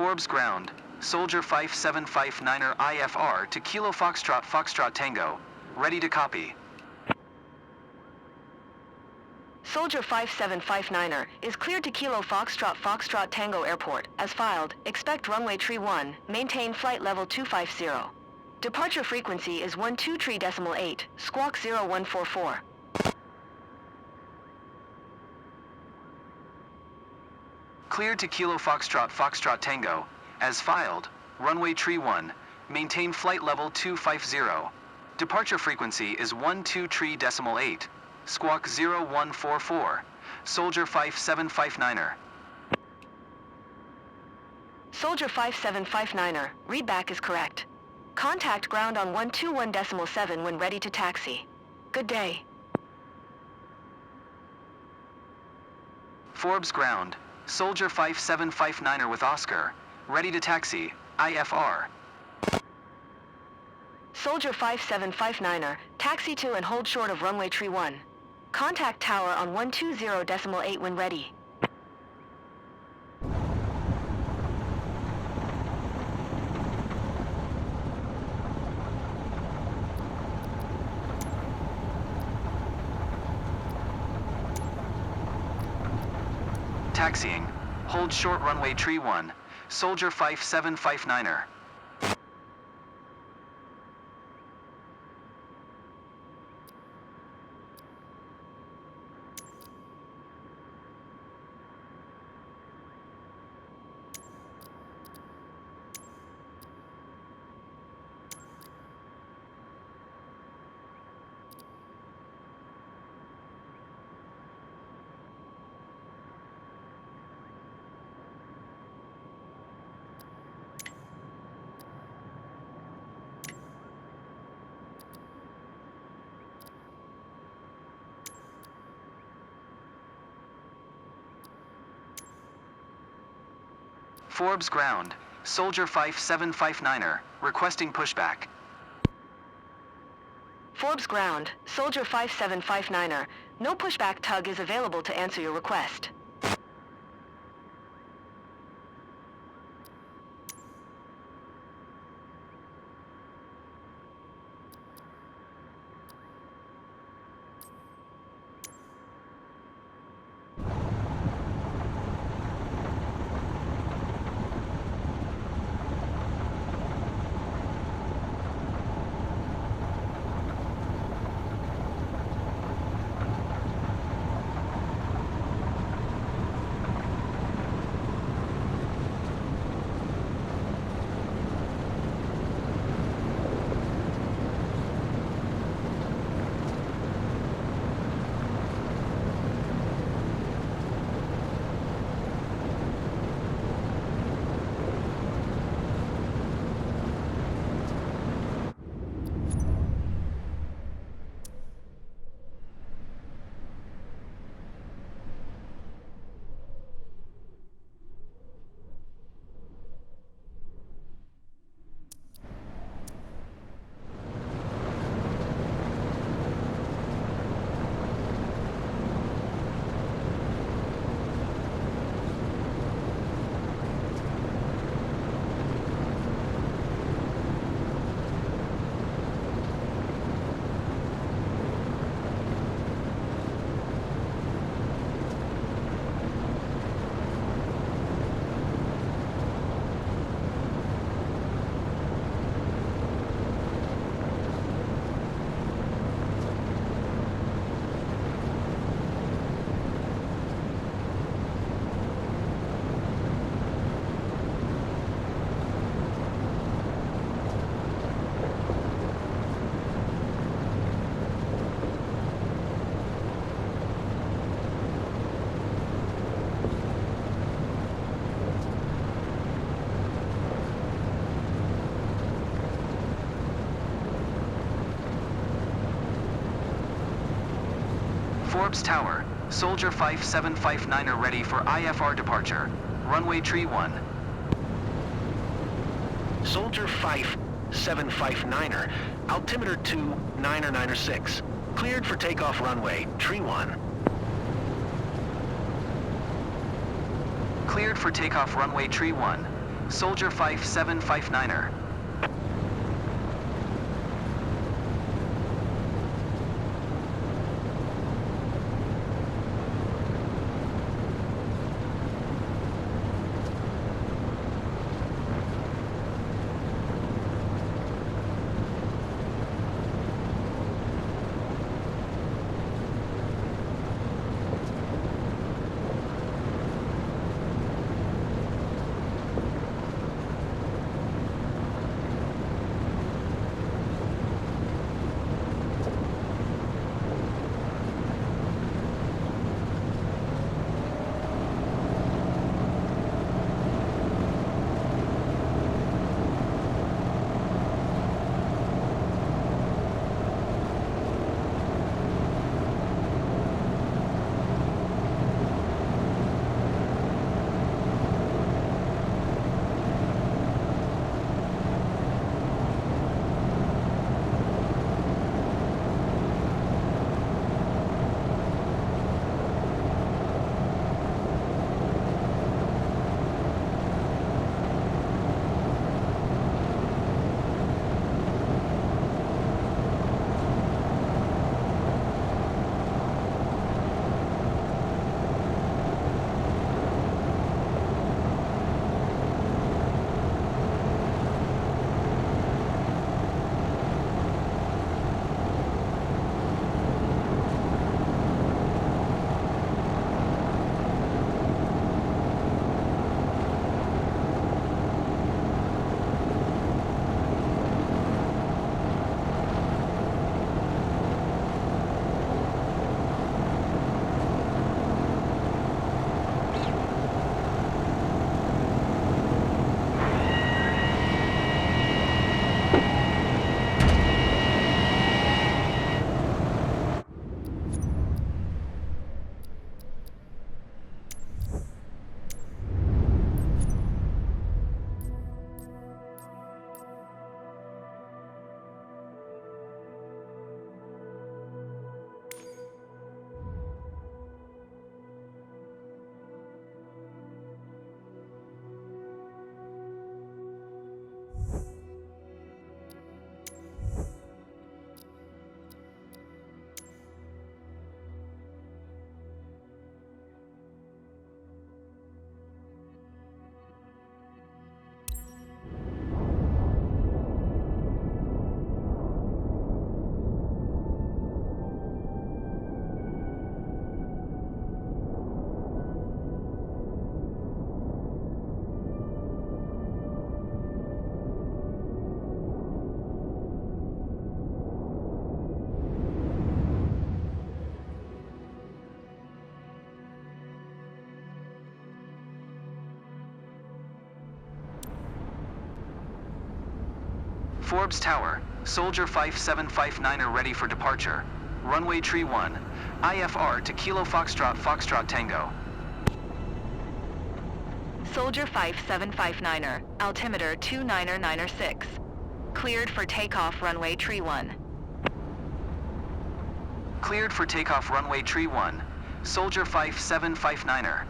Forbes ground. Soldier 5759er IFR to Kilo Foxtrot Foxtrot Tango. Ready to copy. Soldier 5759er is cleared to Kilo Foxtrot Foxtrot Tango Airport. As filed, expect runway tree 1, maintain flight level 250. Departure frequency is 12.8, squawk 0144. Cleared to Kilo Foxtrot Foxtrot Tango. As filed, runway tree 1, maintain flight level 250. Departure frequency is 12.8, squawk 0144. Soldier 5759er. Soldier 5759er, readback is correct. Contact ground on 121.7 when ready to taxi. Good day. Forbes ground. Soldier 5759er with Oscar. Ready to taxi. IFR. Soldier 5759er, taxi to and hold short of runway tree 1. Contact tower on 120.8 when ready. Taxiing. Hold short runway tree 1. Soldier 5759er. Forbes ground. Soldier 5759er, requesting pushback. Forbes ground. Soldier 5759er. No pushback tug is available to answer your request. Forbes Tower. Soldier 5759er ready for IFR departure. Runway tree 1. Soldier 5759er, altimeter 2, 9er cleared for takeoff runway, tree 1. Cleared for takeoff runway tree 1. Soldier 5759er. Forbes Tower, Soldier 5759er ready for departure. Runway tree 1. IFR to Kilo Foxtrot Foxtrot Tango. Soldier 5759er, altimeter 299er6. Cleared for takeoff runway tree 1. Cleared for takeoff runway tree 1. Soldier 5759er.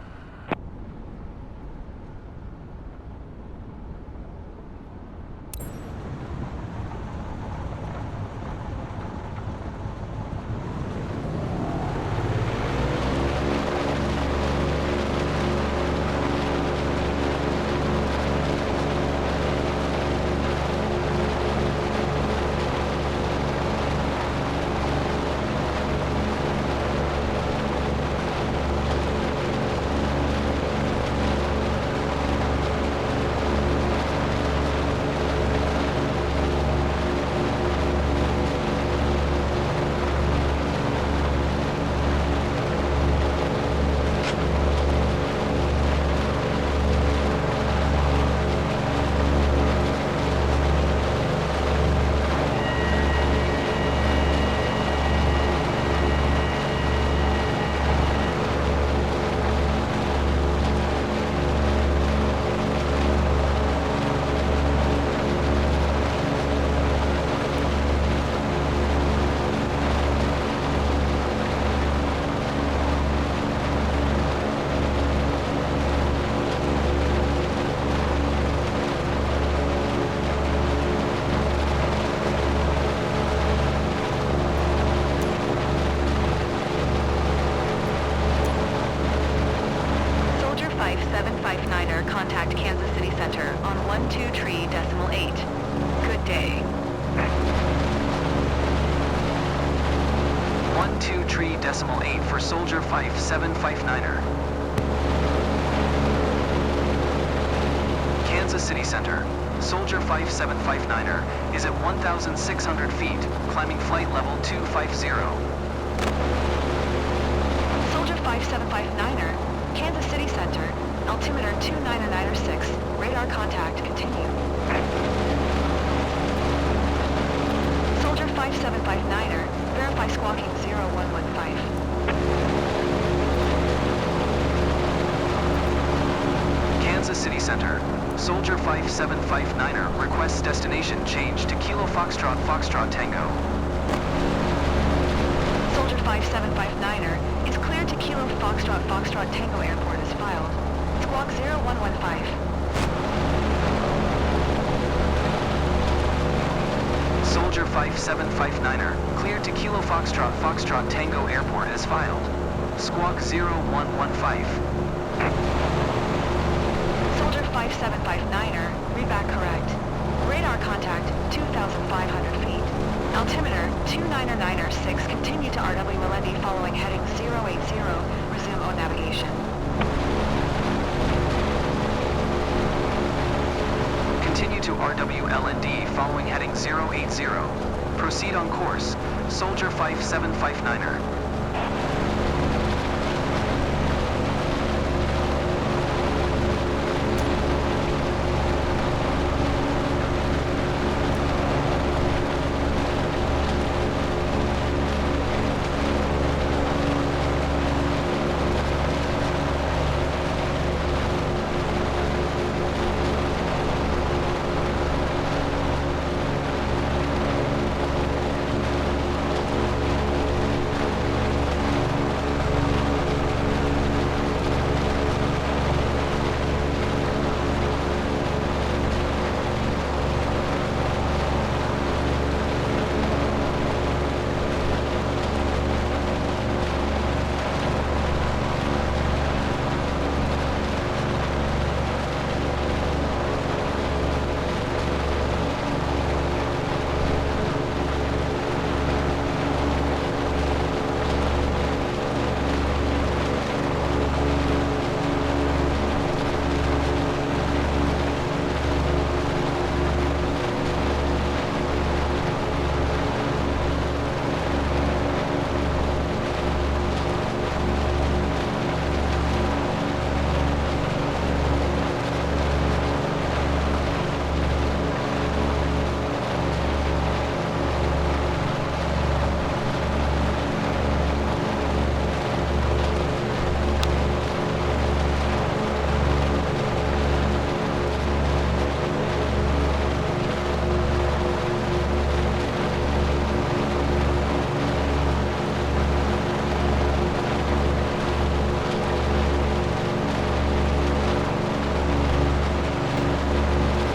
2-3.8 for Soldier 5759er. Kansas City Center. Soldier 5759er is at 1,600 feet, climbing flight level 250. Soldier 5759er, Kansas City Center, altimeter 299er6, radar contact continue. Soldier 5759er, verify squawking 0115. Kansas City Center. Soldier 5759er requests destination change to Kilo Foxtrot Foxtrot Tango. Soldier 5759er is cleared to Kilo Foxtrot Foxtrot Tango Airport as filed. Squawk 0115. Soldier 5759er cleared to Kilo Foxtrot Foxtrot Tango Airport as filed. Squawk 0115. Soldier 5759er, read back correct. Radar contact 2,500 feet. Altimeter 299er6, continue to RW Melendi following heading 080, resume O navigation. Continue to RWLND following heading 080. Proceed on course. Soldier 5759er.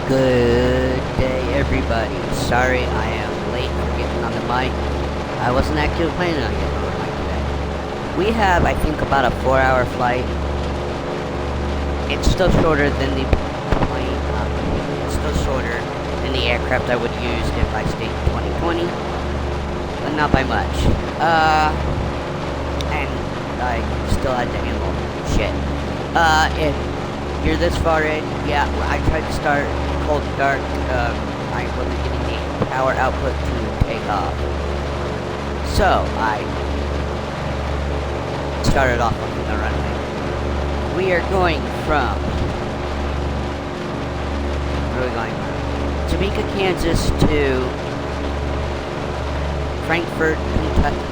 Good day, everybody. Sorry I am late for getting on the mic. I wasn't actually planning on getting on the mic today. We have, I think, about a 4-hour flight. It's still shorter than the plane. It's still shorter than the aircraft I would use if I stayed in 2020, but not by much. And I still had to handle shit. If you're this far in, yeah, I tried to start cold start. I wasn't getting the power output to take off. So I started off on the runway. We are going from, where are we going from? Topeka, Kansas to Frankfort, Kentucky.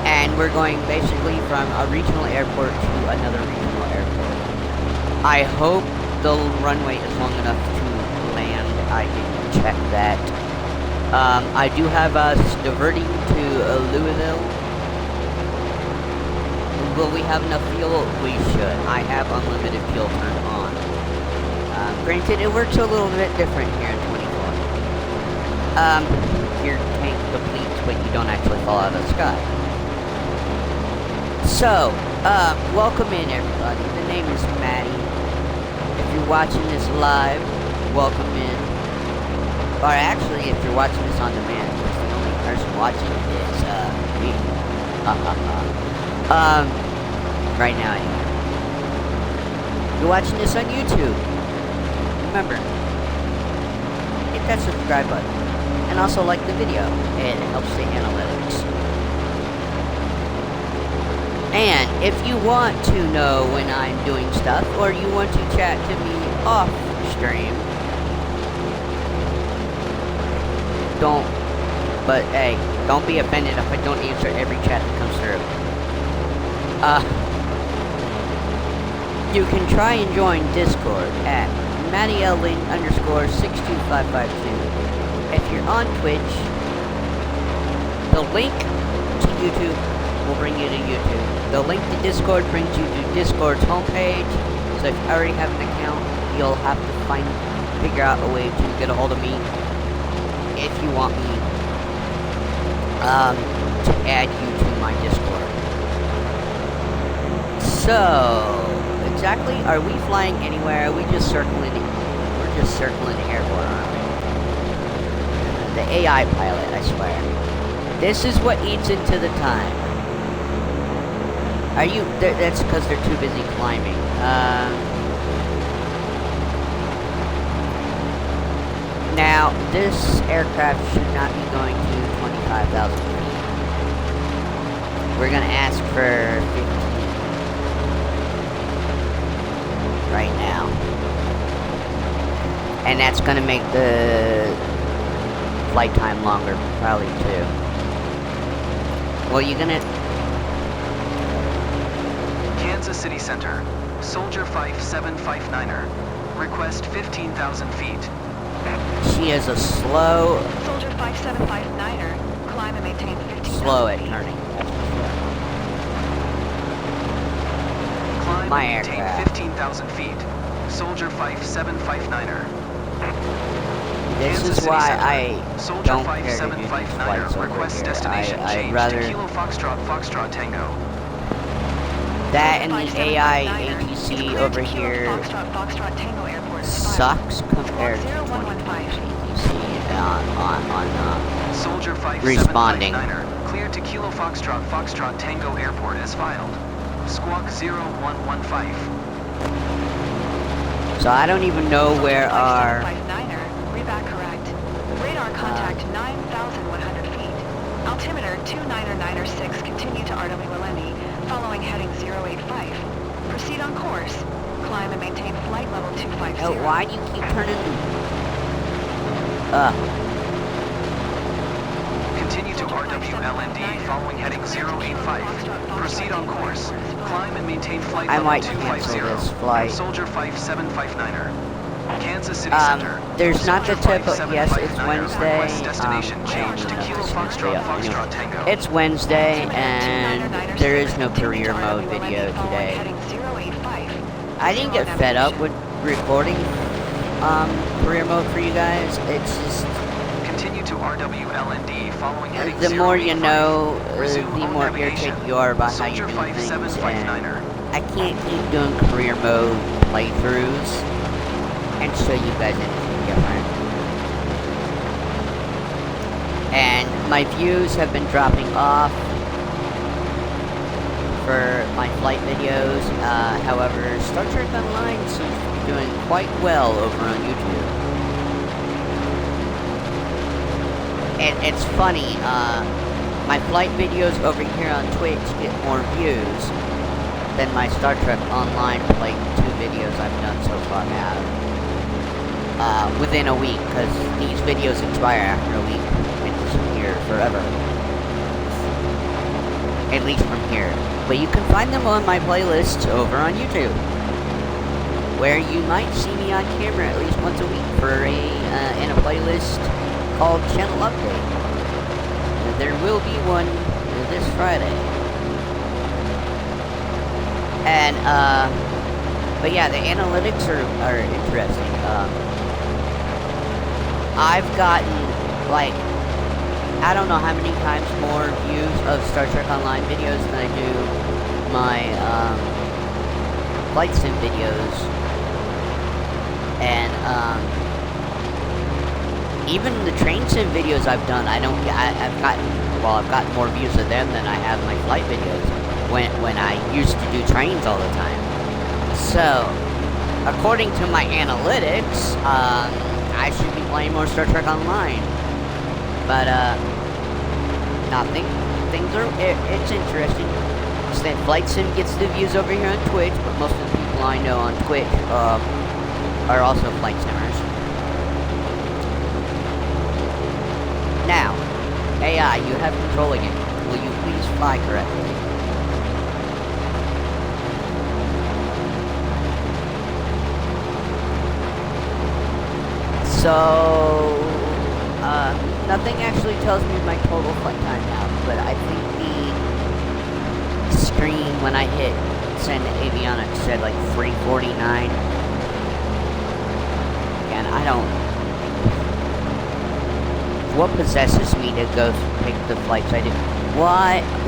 And we're going basically from a regional airport to another regional airport. I hope the runway is long enough to land. I didn't check that. I do have us diverting to Louisville. Will we have enough fuel? We should. I have unlimited fuel turned on. Granted, it works a little bit different here in 2020. Your tank depletes, but you don't actually fall out of the sky. So, welcome in, everybody. The name is Maddie. If you're watching this live, welcome in. Or actually, if you're watching this on demand, because the only person watching is me. Right now, anyway. You're watching this on YouTube. Remember, hit that subscribe button. And also like the video. It helps the analytics. And if you want to know when I'm doing stuff, or you want to chat to me off stream, but hey, don't be offended if I don't answer every chat that comes through. You can try and join Discord at MattyLlink_62552. If you're on Twitch, the link to YouTube will bring you to YouTube. The link to Discord brings you to Discord's homepage. So if you already have an account, you'll have to figure out a way to get a hold of me if you want me to add you to my Discord. So, exactly, are we flying anywhere? Are we just circling? We're just circling the airport, aren't we? The AI pilot, I swear. This is what eats into the time. Are you? That's because they're too busy climbing. Now, this aircraft should not be going to 25,000 feet. We're gonna ask for 15 right now. And that's gonna make the flight time longer, probably too. Well, you're gonna... Kansas City Center, Soldier 5759er. Request 15,000 feet. She is a slow... Soldier 5759er, climb and maintain 15,000 slow at feet. turning. Climb My and maintain aircraft. 15,000 feet. Soldier 5759er. This Kansas is City why Center, I Soldier don't care to do these 5759er. flights over Request here. destination I'd change rather... to Kilo Foxtrot Tango. That and the AI 5759er is ATC cleared over to Kilo here Foxtrot Tango Airport. sucks compared to 0115. 2020 on Soldier responding. 5759er. Cleared to Kilo Foxtrot Tango Airport as filed. Squawk 0115. So I don't even know where our... 5759er, read back correct. Radar contact 9,100 feet. Altimeter 29906, continue to RWLNE, following heading 085. Proceed on course. Climb and maintain flight level 250. Oh, why do you keep turning... Continue to RWLND following heading 085. Proceed on course. Climb and maintain flight I level might 250. cancel this flight. Soldier 5759er. Kansas City Center. There's not the Soldier typical... Yes, it's 5759er. Wednesday. Request destination change to Kilo Foxtrot Tango. It's Wednesday, and there is no career mode video today. I didn't get fed up with recording career mode for you guys. It's just... Continue to RWLND following heading the more you 085. know, Resume the home more navigation. irritated you are about how you Soldier do things, and 5759er. I can't keep doing career mode playthroughs and show you guys anything different. And my views have been dropping off for my flight videos. However, Star Trek Online seems to be doing quite well over on YouTube. And it's funny, my flight videos over here on Twitch get more views than my Star Trek Online playthrough videos I've done so far have. Within a week, because these videos expire after a week and disappear forever. At least from here. But you can find them on my playlists over on YouTube, where you might see me on camera at least once a week for in a playlist called Channel Update. There will be one this Friday. And but yeah, the analytics are interesting. I've gotten, like, I don't know how many times more views of Star Trek Online videos than I do my flight sim videos. And even the train sim videos I've done, I've gotten all, I've gotten more views of them than I have my flight videos when I used to do trains all the time. So, according to my analytics, I should be playing more Star Trek Online. But, nothing. Things are, it's interesting. That Flight Sim gets the views over here on Twitch, but most of the people I know on Twitch, are also Flight Simmers. Now, AI, you have control again. Will you please fly correctly? So, nothing actually tells me my total flight time now, but I think the screen when I hit send to avionics said like 349. And I don't... What possesses me to go pick the flights I do?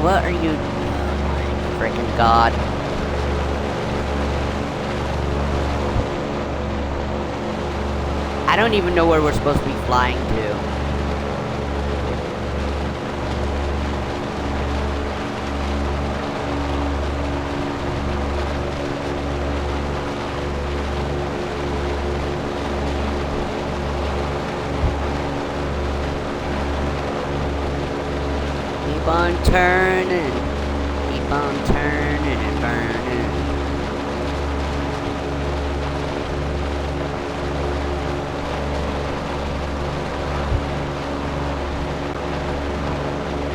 What are you... Oh my freaking god. I don't even know where we're supposed to be flying to. Keep on turning and burning.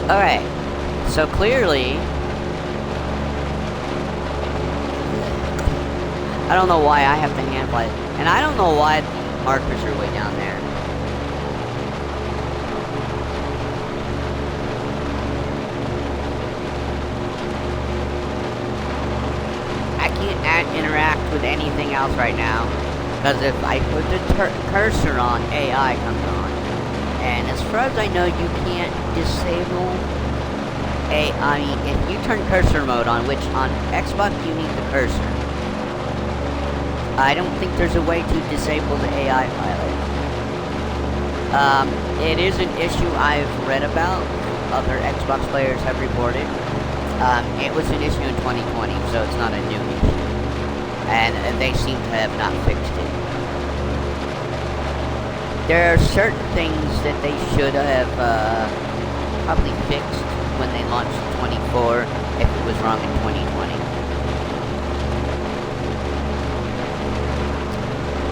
Alright, so clearly, I don't know why I have to hand fly, and I don't know why the markers are way down there. I can't interact with anything else right now, because if I put the cursor on, AI comes on. And as far as I know, you can't disable I mean, if you turn cursor mode on, which on Xbox you need the cursor, I don't think there's a way to disable the AI pilot. It is an issue I've read about, other Xbox players have reported. It was an issue in 2020, so it's not a new issue. And they seem to have not fixed it. There are certain things that they should have probably fixed when they launched 24 if it was wrong in 2020.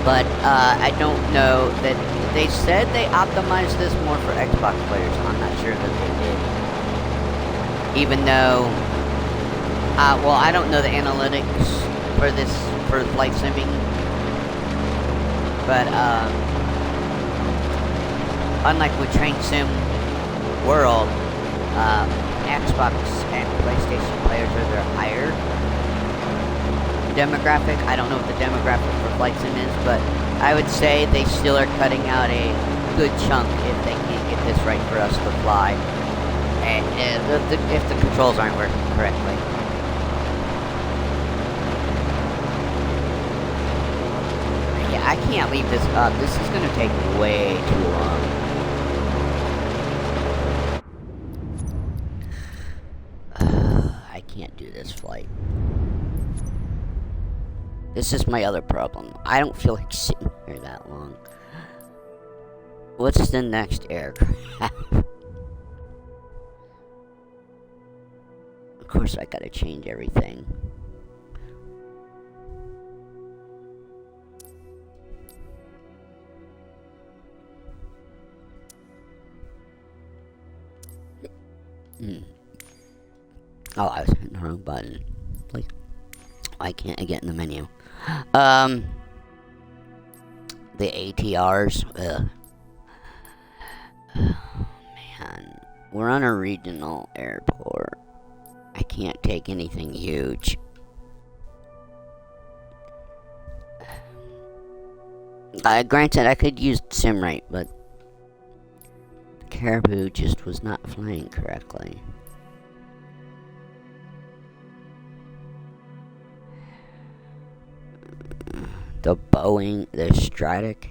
But I don't know that they said they optimized this more for Xbox players. I'm not sure that they did. Even though, well, I don't know the analytics for this, for flight simming. But, unlike with Train Sim World, Xbox and PlayStation players are their higher demographic. I don't know what the demographic for Flight Sim is, but I would say they still are cutting out a good chunk if they can't get this right for us to fly, and if the controls aren't working correctly. Yeah, I can't leave this up. This is going to take way too long. I can't do this flight. This is my other problem. I don't feel like sitting here that long. What's the next aircraft? Of course, I gotta change everything. Oh, I was hitting the wrong button. Like, why can't I get in the menu? The ATRs. Ugh. Oh, man. We're on a regional airport. I can't take anything huge. Granted, I could use SimRate, but the Caribou just was not flying correctly. The Boeing, the Stratic.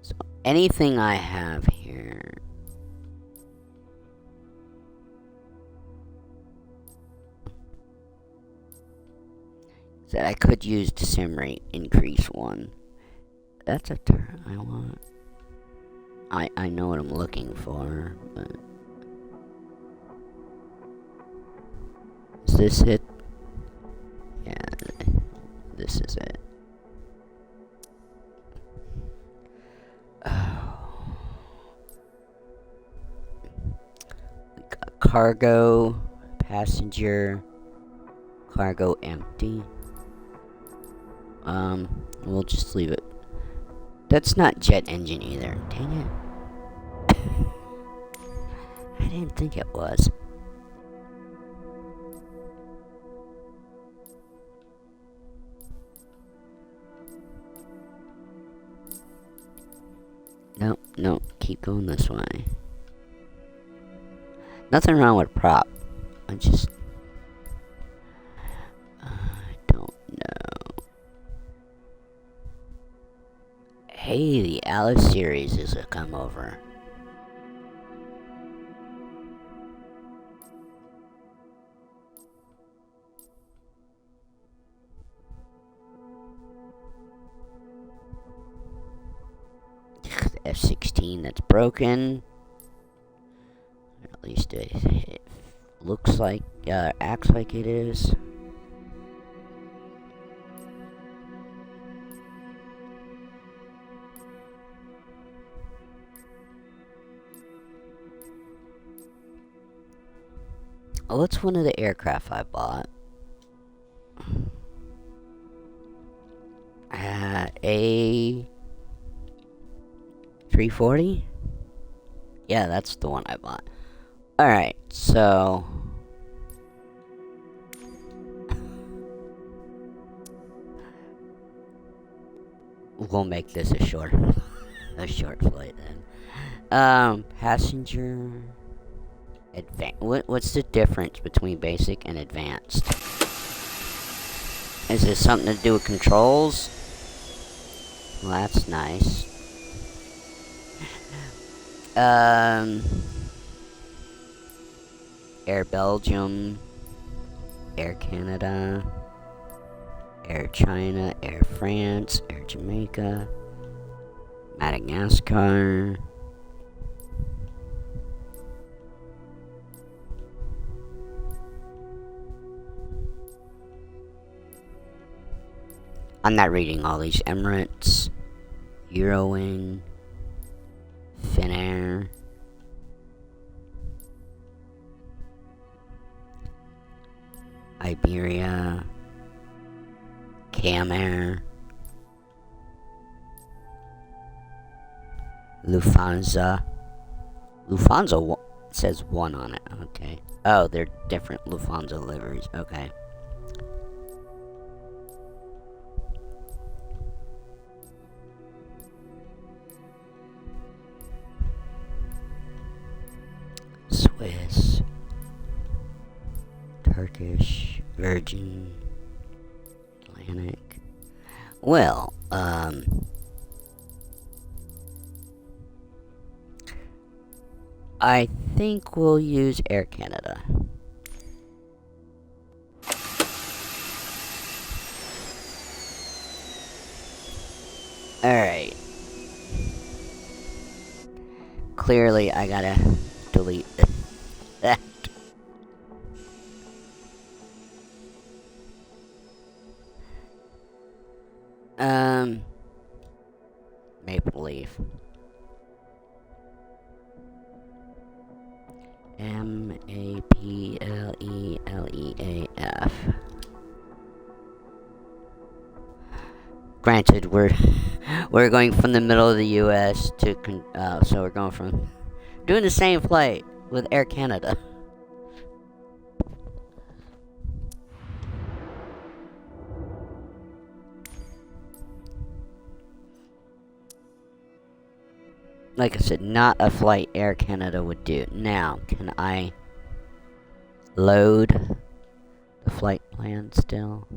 So anything I have here that I could use the sim rate increase one. That's a turn I want. I know what I'm looking for, but is this it? Yeah, this is it. Oh. We got cargo, passenger, cargo empty. We'll just leave it. That's not jet engine either. Dang it. I didn't think it was. No, keep going this way. Nothing wrong with prop. I don't know. Hey, the Alice series is a come over. F-16 that's broken. Or at least it looks like, acts like it is. Oh, what's one of the aircraft I bought? A 340? Yeah, that's the one I bought. Alright, so we'll make this a short flight then. Passenger what's the difference between basic and advanced? Is this something to do with controls? Well, that's nice. Air Belgium, Air Canada, Air China, Air France, Air Jamaica, Madagascar. I'm not reading all these. Emirates, Eurowing, Finnair, Iberia, Camair, Lufthansa. Lufthansa says 1 on it. Okay. Oh, they're different Lufthansa liveries. Okay. Swiss, Turkish, Virgin, Atlantic. Well, I think we'll use Air Canada. Alright. Clearly, I gotta delete that. Maple Leaf. Mapleeleaf. Granted, we're going from the middle of the U.S. to so we're going from doing the same flight with Air Canada. Like I said, not a flight Air Canada would do. Now, can I load the flight plan still?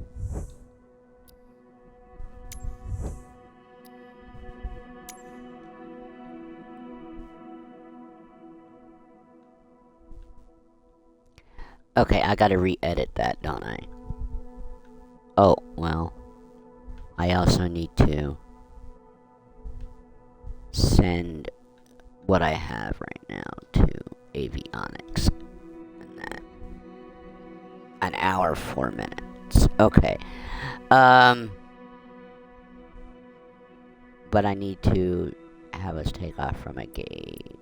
Okay, I gotta re-edit that, don't I? Oh, well. I also need to send what I have right now to avionics. And that. An hour, 4 minutes. Okay. But I need to have us take off from a gate.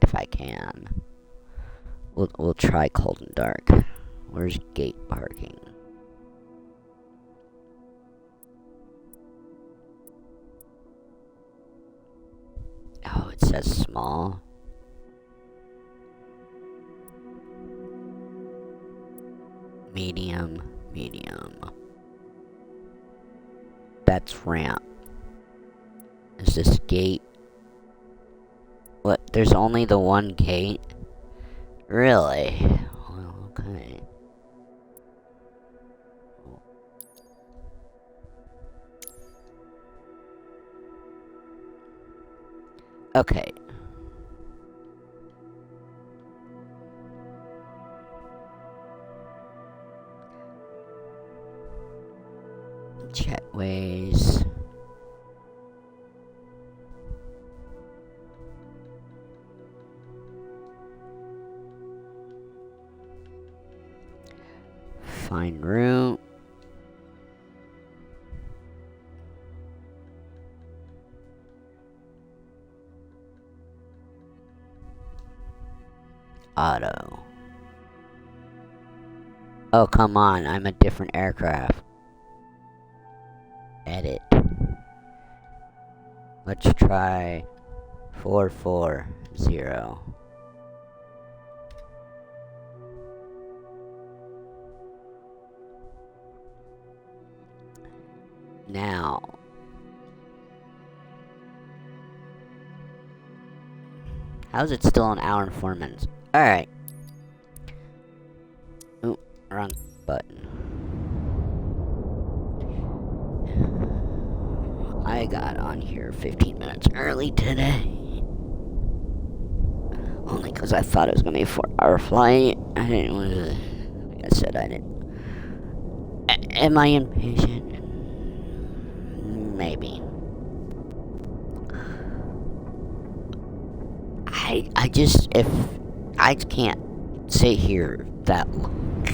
If I can. We'll try cold and dark. Where's gate parking? Oh, it says small. Medium. That's ramp. Is this gate? What? There's only the one gate? Really? Well, okay. Okay. Jetways. Find route. Auto. Oh, come on. I'm a different aircraft. Edit. Let's try 440. Now. How's it still an hour and 4 minutes? Alright. Ooh, wrong button. I got on here 15 minutes early today. Only because I thought it was going to be a 4-hour flight. I didn't want to... Like I said, I didn't... Am I impatient? Maybe. I just... If... I can't sit here that long.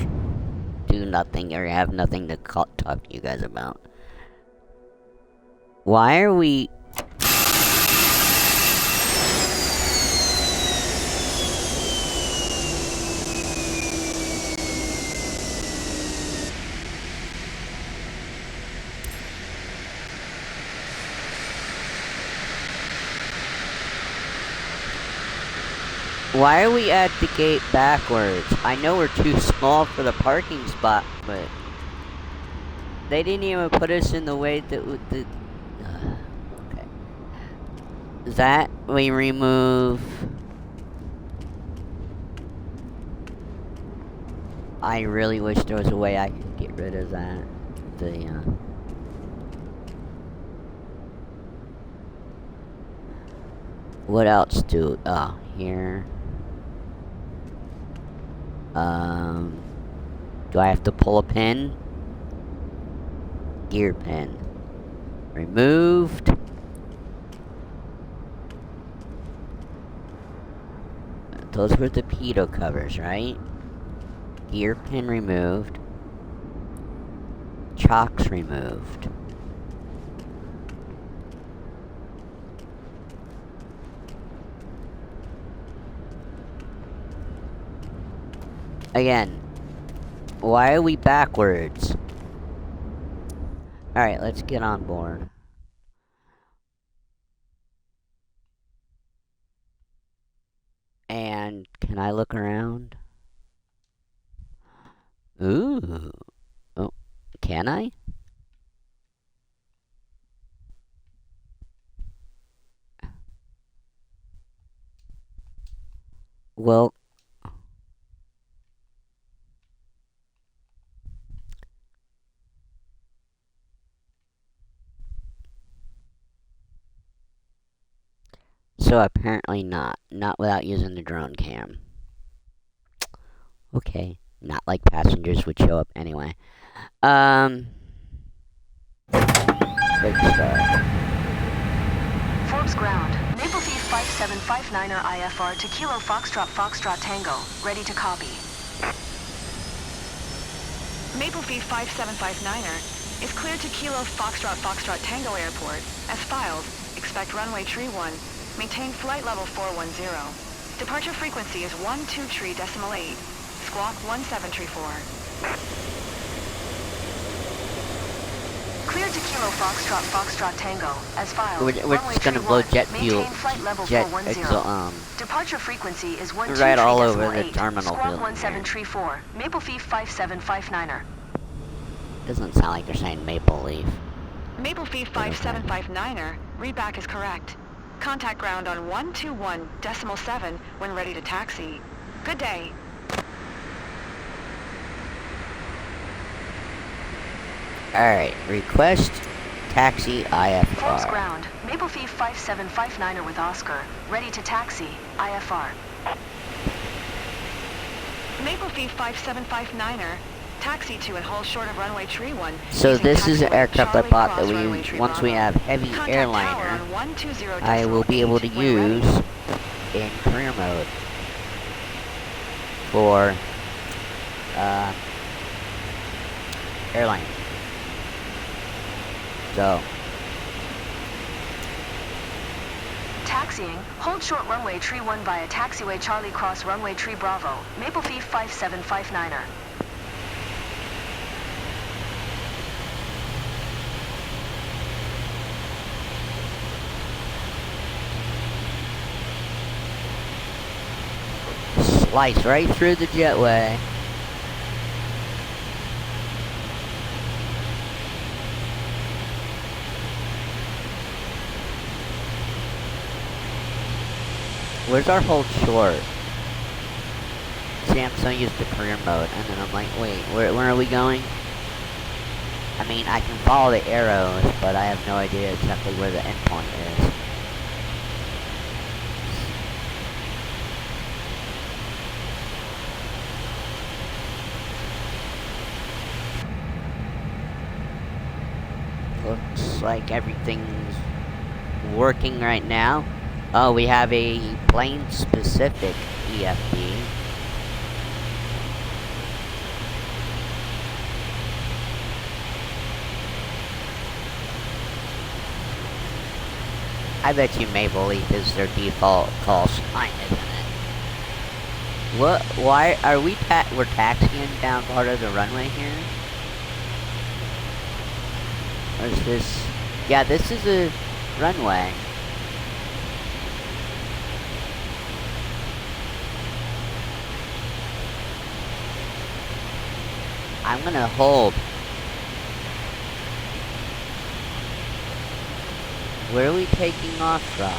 Do nothing or have nothing to talk to you guys about. Why are we... Why are we at the gate backwards? I know we're too small for the parking spot, but... They didn't even put us in the way that... okay. That we remove... I really wish there was a way I could get rid of that. What else do... Oh, here... Do I have to pull a pin? Gear pin. Removed. Those were the pedo covers, right? Gear pin removed. Chocks removed. Again, why are we backwards? Alright, let's get on board. And can I look around? Ooh. Oh, can I? Well... So apparently not. Not without using the drone cam. Okay. Not like passengers would show up anyway. Quick start. Forbes ground. Maple Thief 5759er IFR to Kilo Foxtrot Foxtrot Tango. Ready to copy. Maple Thief 5759er is cleared to Kilo Foxtrot Foxtrot Tango Airport. As filed, expect runway tree 1. Maintain flight level 410. Departure frequency is 123.8. Squawk 1734. Cleared to Kilo Foxtrot Foxtrot Tango. As filed, We're just gonna blow jet fuel, Departure frequency is 123.8. right all over the terminal Squawk building 1734. Maple Thief 5759er. Doesn't sound like you're saying Maple Leaf. Maple Thief 5759er. Readback is correct. Contact ground on 121.7 when ready to taxi. Good day. Alright, request taxi Forbes IFR. ground. Maple Thief 5759er with Oscar. Ready to taxi. IFR. Maple Thief 5759er. Taxi to and hold short of runway tree 1. So this is an taxiway aircraft I Charlie bought Cross that runway tree once we Bravo. have heavy Contact airliner, tower on 120.8 I will be able to when ready. use in career mode for airline. So Taxiing. Hold short runway tree 1 via taxiway Charlie Cross runway tree Bravo. Maple Thief 5759er. slice right through the jetway. Where's our hold short? See, I'm so used to career mode, and then I'm like, wait, where are we going? I mean, I can follow the arrows, but I have no idea exactly where the endpoint is. Looks like everything's working right now. Oh, we have a plane-specific EFD. I bet you Maple Leaf is their default call sign, isn't it? What? Why are we we're taxiing down part of the runway here? Or is this? Yeah, this is a runway. I'm gonna hold. Where are we taking off from?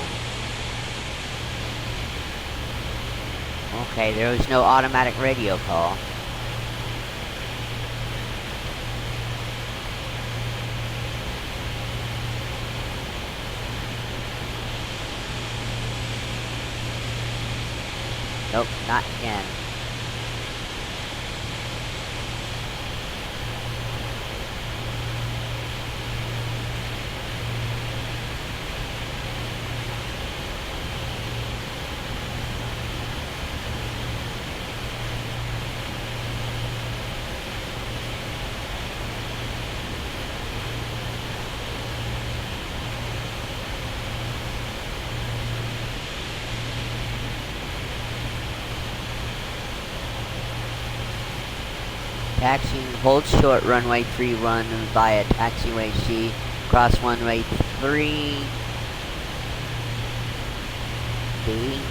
Okay, there was no automatic radio call. Nope, not again. Taxiing, hold short runway 31 via taxiway C, cross runway 3 B.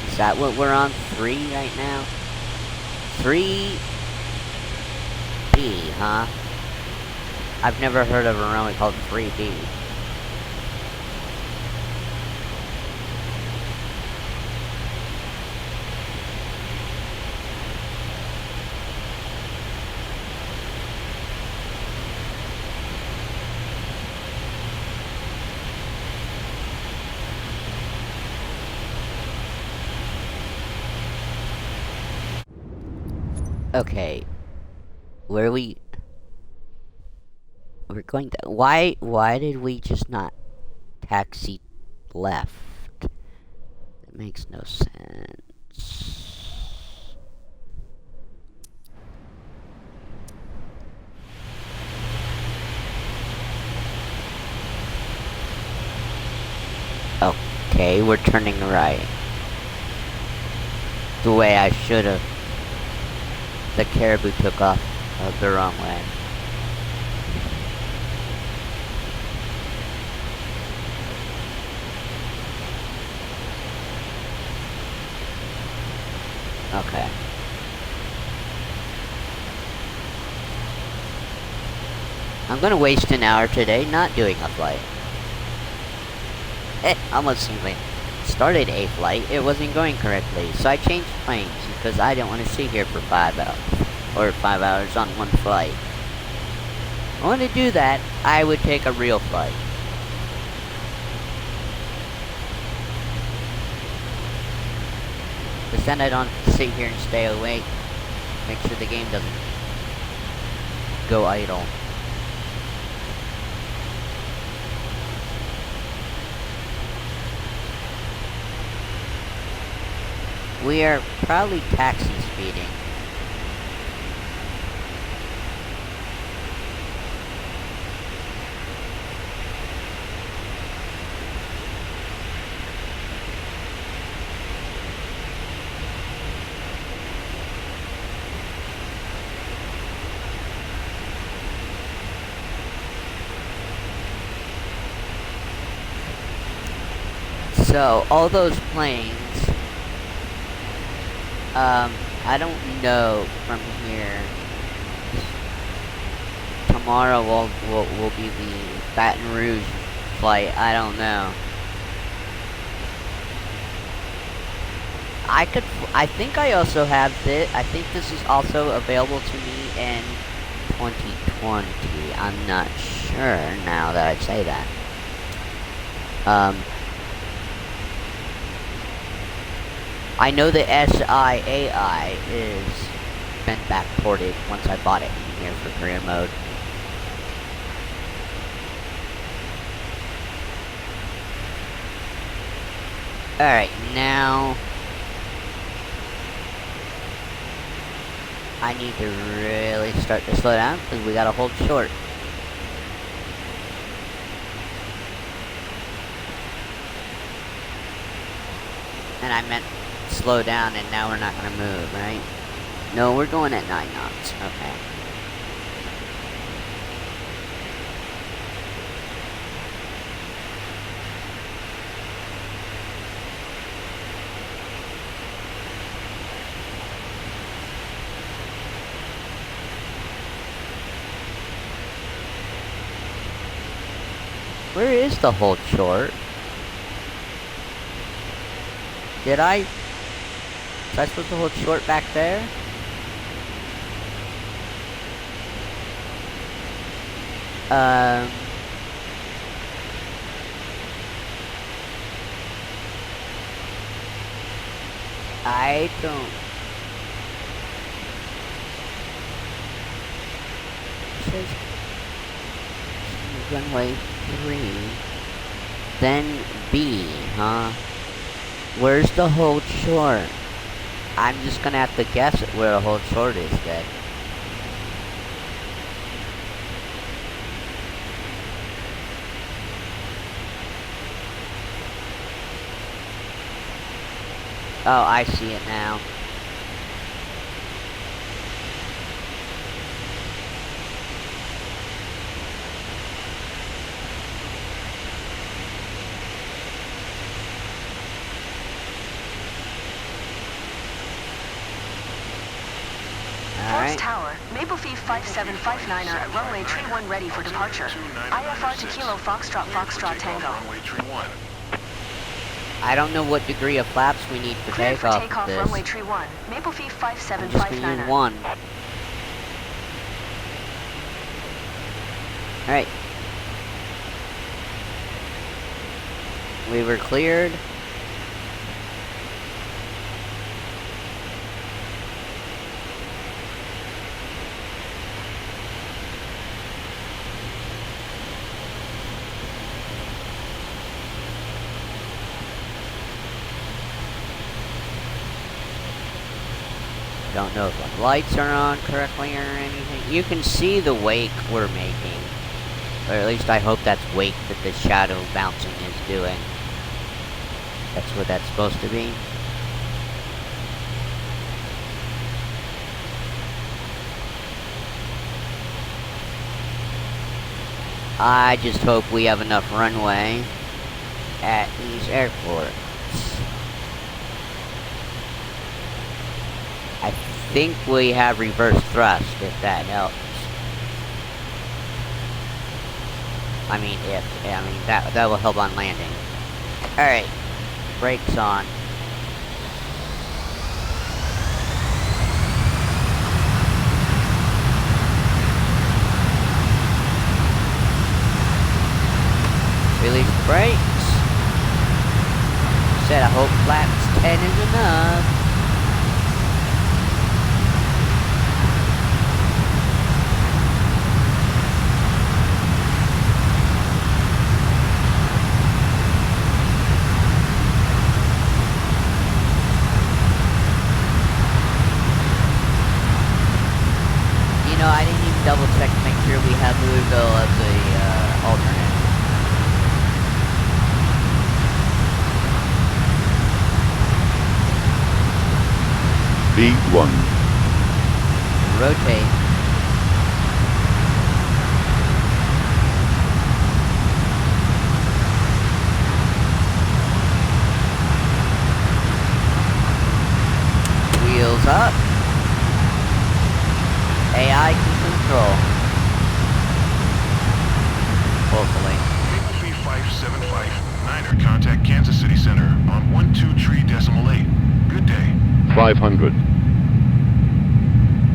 Is that what we're on? 3 right now? 3 B, huh? I've never heard of a runway called 3B. Okay. We're going to... Why did we just not taxi left? That makes no sense. Okay, we're turning right. The way I should have. The caribou took off the wrong way. Okay. I'm gonna waste an hour today not doing a flight. Almost seemed like started a flight, it wasn't going correctly, so I changed planes because I didn't want to sit here for 5 hours. Or 5 hours on one flight. I want to do that, I would take a real flight. Because then I don't have to sit here and stay awake. Make sure the game doesn't go idle. We are probably taxi speeding. So, all those planes, I don't know from here. Tomorrow will be the Baton Rouge flight, I don't know. I think I also have this, I think this is also available to me in 2020. I'm not sure now that I say that. I know the SIAI is been backported once I bought it in here for career mode. Alright, now I need to really start to slow down because we gotta hold short. And I meant slow down and now we're not gonna move, right? No, we're going at 9 knots. Okay. Where is the hold short? Was I supposed to hold short back there? I don't... It says runway 3. Then B, huh? Where's the hold short? I'm just gonna have to guess at where the hold short is then. Oh, I see it now. Force Tower, Msfs 5759er at runway 31 ready for departure. IFR to Kilo Foxtrot Foxtrot Tango. I don't know what degree of flaps we need for Cleared for takeoff takeoff this. runway 31, Msfs I'm just gonna use 5759er. 1. Alright. We were cleared. Don't know if the lights are on correctly or anything. You can see the wake we're making. Or at least I hope that's wake that the shadow bouncing is doing. That's what that's supposed to be. I just hope we have enough runway at these airports. I think we have reverse thrust, if that helps. That will help on landing. Alright, brakes on. Release the brakes. Said I hope flaps 10 is enough. You know, I didn't even double check to make sure we have Louisville as the alternate. B1. Rotate. Wheels up. AI can control. Hopefully. Maple 5759er, contact Kansas City Center on 123.8. Good day. 500.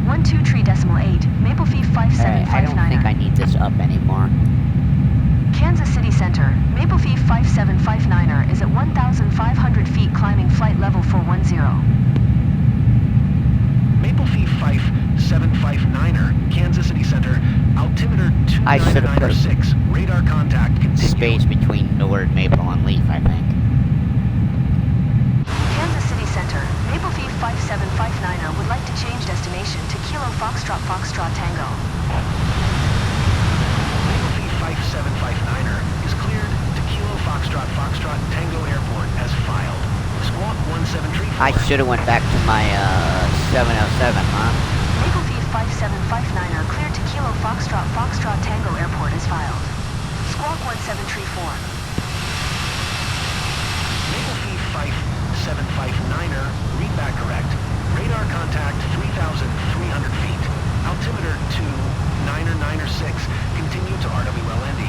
123.8, Maple Fee Alright, I don't think I 5759er. need this up anymore. Kansas City Center, Maple Fee 5759er is at 1,500 feet climbing flight level 410. Maple Fee 5759er, Kansas City Center, altimeter I should have put 2996, radar contact continue. space between the word maple and leaf, I think. Kansas City Center, Maple Fee 5759er would like to change destination to Kilo Foxtrot Foxtrot Tango. Maple Fee 5759er is cleared to Kilo Foxtrot Foxtrot Tango Airport as filed. Squawk 1734. I should have went back to my 707, huh? Maple Fee 5759er cleared to Kilo Foxtrot Foxtrot Tango Airport as filed. Squawk 1734. Maple Fee 5759er, read back correct. Radar contact 3,300 feet. Altimeter 2996, continue to RWLND,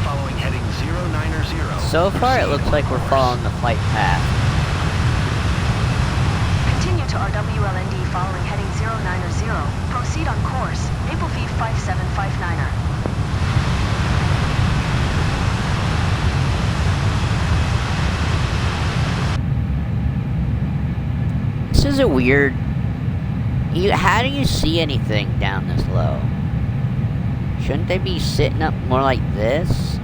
following heading 090. So far, it looks like we're following the flight path. Continue to RWLND following heading 090. Proceed on course, Maple Fee 5759er. This is a weird... how do you see anything down this low? Shouldn't they be sitting up more like this?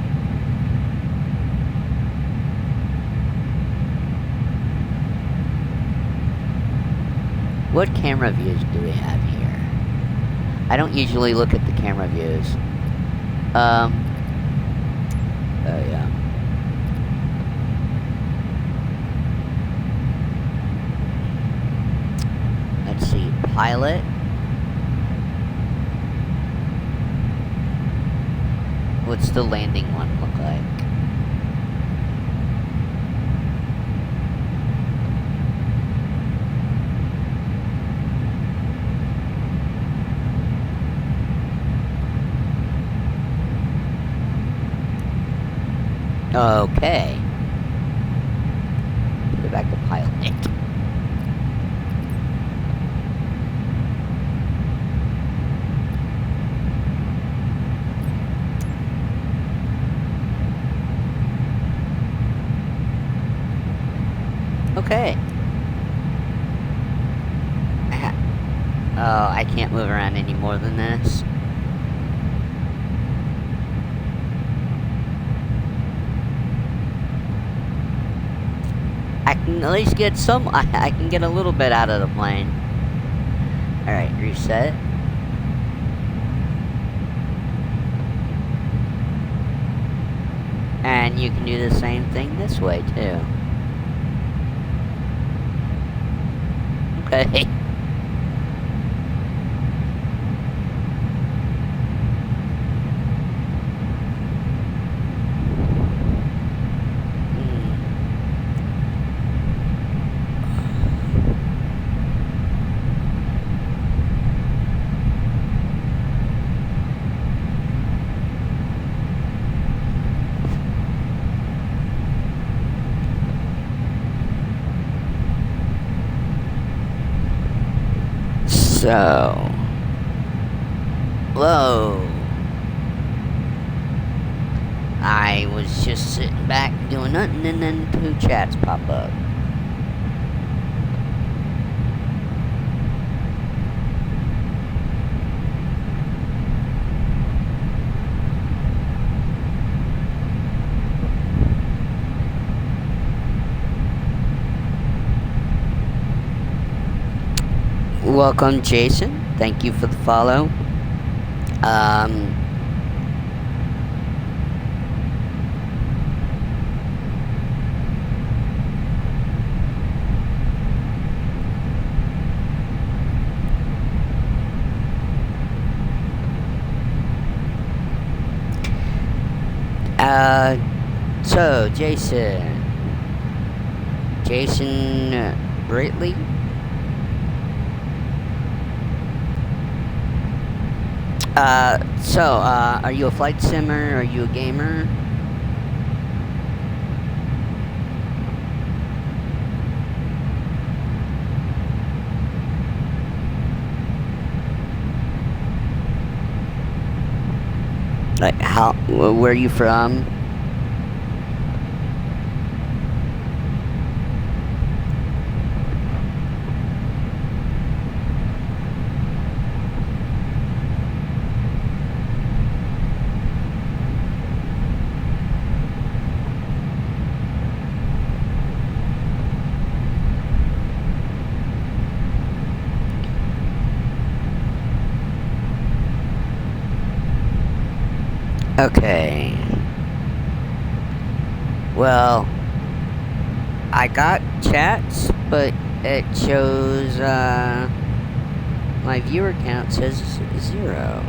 What camera views do we have here? I don't usually look at the camera views. Oh yeah. Let's see, pilot. What's the landing one look like? Okay. Go back to pilot. Okay. Oh, I can't move around any more than this. I can at least get some, I can get a little bit out of the plane. Alright, reset. And you can do the same thing this way, too. Okay. So, whoa, I was just sitting back doing nothing and then 2 chats pop up. Welcome, Jason. Thank you for the follow. So, Jason Britley? Are you a flight simmer? Are you a gamer? Like, where are you from? Okay. Well, I got chats, but it shows, my viewer count says 0.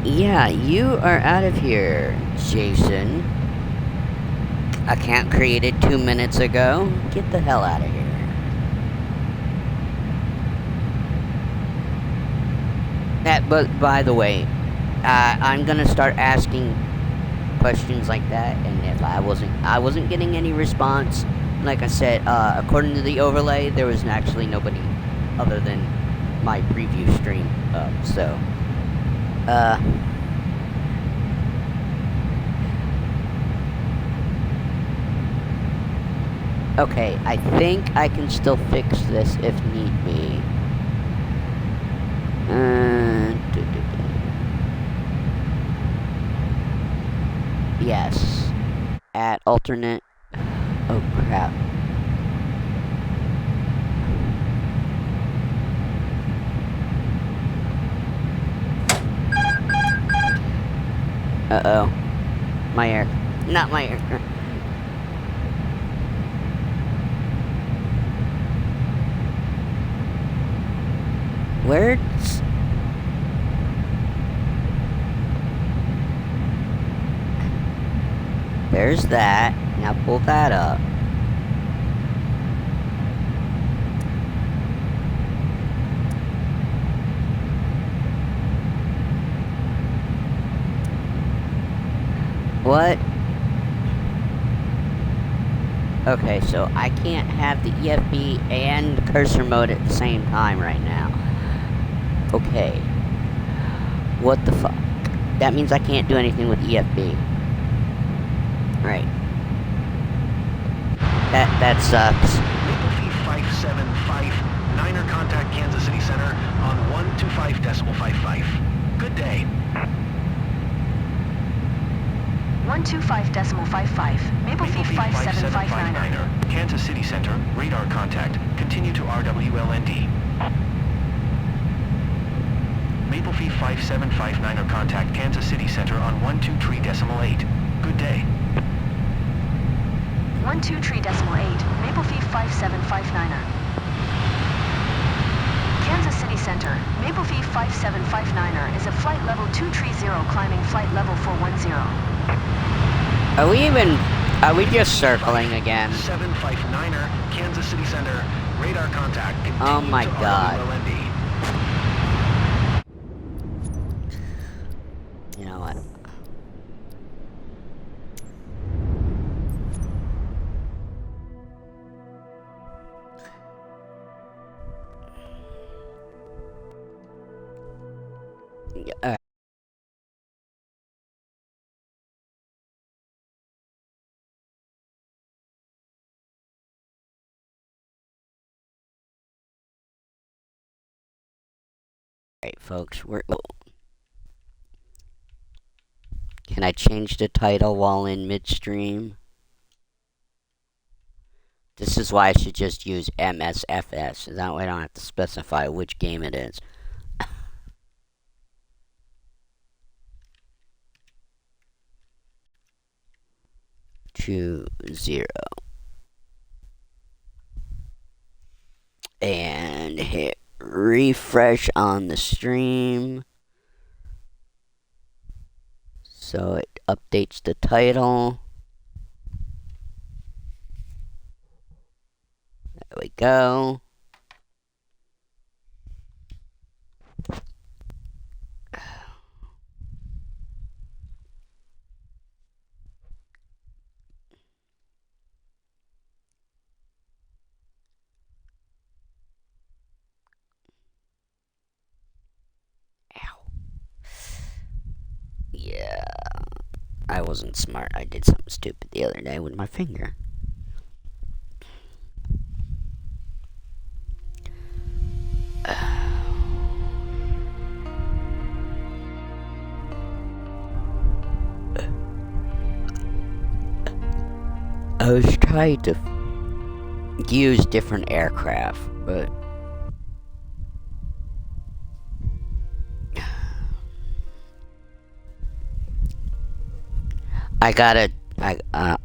Yeah, you are out of here, Jason. Account created 2 minutes ago. Get the hell out of here. But by the way, I'm gonna start asking questions like that, and if I wasn't getting any response, like I said, according to the overlay, there was actually nobody other than my preview stream up. So, okay, I think I can still fix this if need be. Yes. Add alternate. Oh crap. Uh-oh. My air. Not my air. Words? There's that. Now pull that up. What? Okay, so I can't have the EFB and cursor mode at the same time right now. Okay. What the fuck? That means I can't do anything with EFB. Right. That sucks. Kfoe-Kfft 575, 9er contact Kansas City Center on 125.55. Good day. 125.55. Maple Thief 5759er. 5759er, Kansas City Center, radar contact. Continue to RWLND. Maple Thief 5759er, contact Kansas City Center on 123.8. Good day. 123.8. Maple Thief 5759er. Kansas City Center, Maple Thief 5759er is a flight level 230 climbing flight level 410. Are we just circling again? 759er, Kansas City Center, radar contact. Continue Oh my to God. RWLND. You know what? Yeah, alright, folks, can I change the title while in midstream? This is why I should just use Msfs. That way I don't have to specify which game it is. 20. And hit refresh on the stream. So it updates the title. There we go. Yeah, I wasn't smart. I did something stupid the other day with my finger. I was trying to use different aircraft, but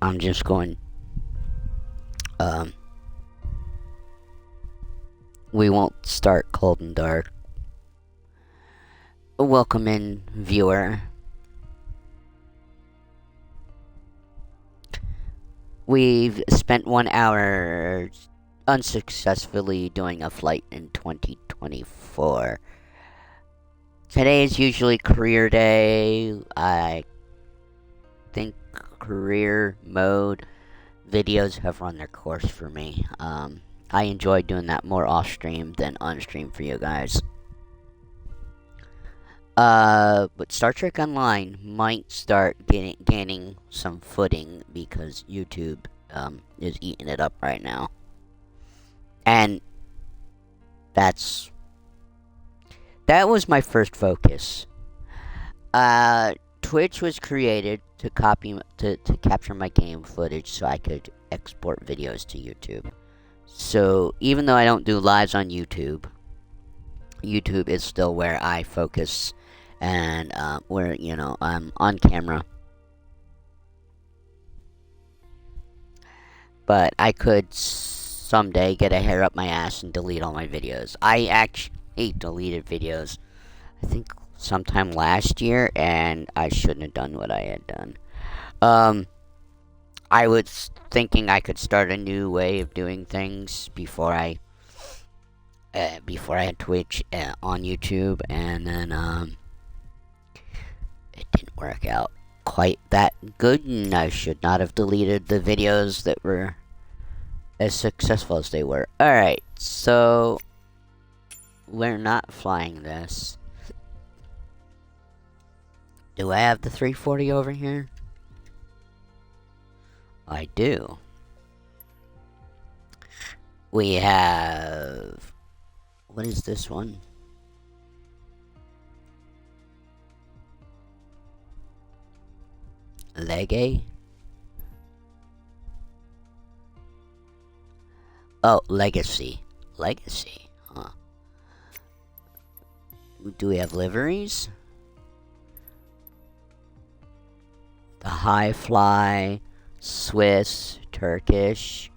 I'm just going, we won't start cold and dark. Welcome in, viewer. We've spent 1 hour unsuccessfully doing a flight in 2024. Today is usually career day. I think career mode videos have run their course for me. I enjoy doing that more off stream than on stream for you guys. But Star Trek Online might start gaining some footing because YouTube is eating it up right now, and that was my first focus. Twitch was created to capture my game footage so I could export videos to YouTube. So even though I don't do lives on YouTube, YouTube is still where I focus and where, you know, I'm on camera. But I could someday get a hair up my ass and delete all my videos. I actually deleted videos, I think sometime last year, and I shouldn't have done what I had done. I was thinking I could start a new way of doing things before I had Twitch on YouTube, and then it didn't work out quite that good, and I should not have deleted the videos that were as successful as they were. Alright, so we're not flying this. Do I have the 340 over here? I do. We have... what is this one? Legge? Oh, legacy. Legacy, huh? Do we have liveries? The High Fly, Swiss, Turkish,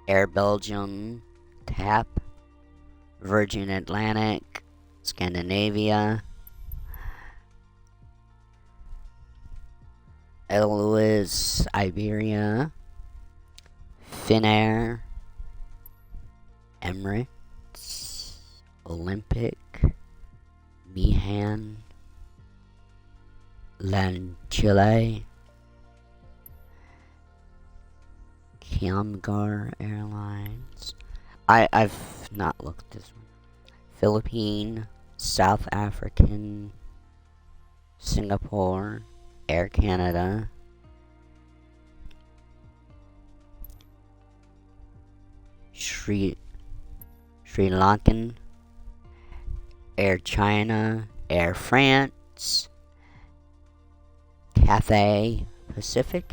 Air Belgium, TAP, Virgin Atlantic, Scandinavia, Eloise, Iberia, Finnair, Emirates, Olympic, Mihan, Chile, Kiamgar Airlines. I've not looked at this one. Philippine, South African, Singapore, Air Canada, Sri Lankan, Air China, Air France, Cathay Pacific,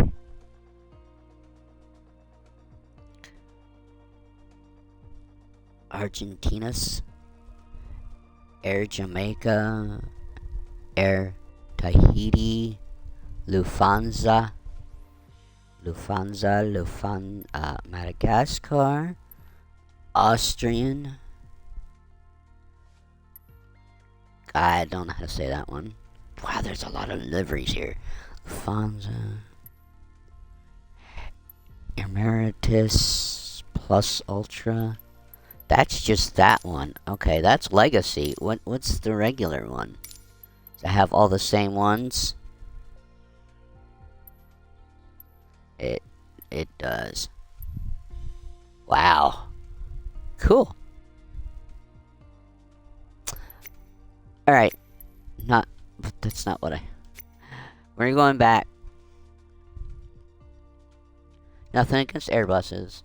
Argentinas, Air Jamaica, Air Tahiti, Lufthansa, Madagascar, Austrian. I don't know how to say that one. Wow, there's a lot of liveries here. Lufthansa, Emeritus, Plus Ultra. That's just that one. Okay, that's Legacy. What's the regular one? Does it have all the same ones? It does. Wow. Cool. Alright. But that's not what we're going back. Nothing against Airbuses.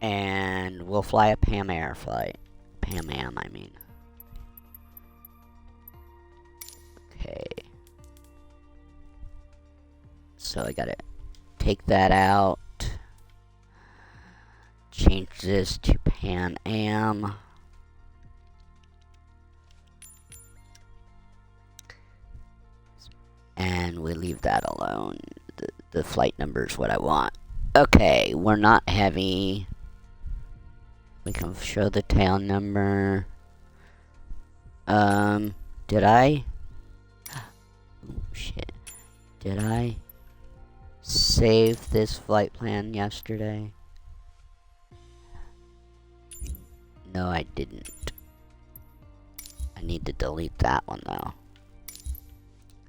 And we'll fly a Pan Am flight. Pan Am, I mean. Okay. So I gotta take that out. Change this to Pan Am. And we leave that alone. The flight number is what I want. Okay, we're not heavy. We can show the tail number. Did I? Oh, shit. Did I save this flight plan yesterday? No, I didn't. I need to delete that one, though.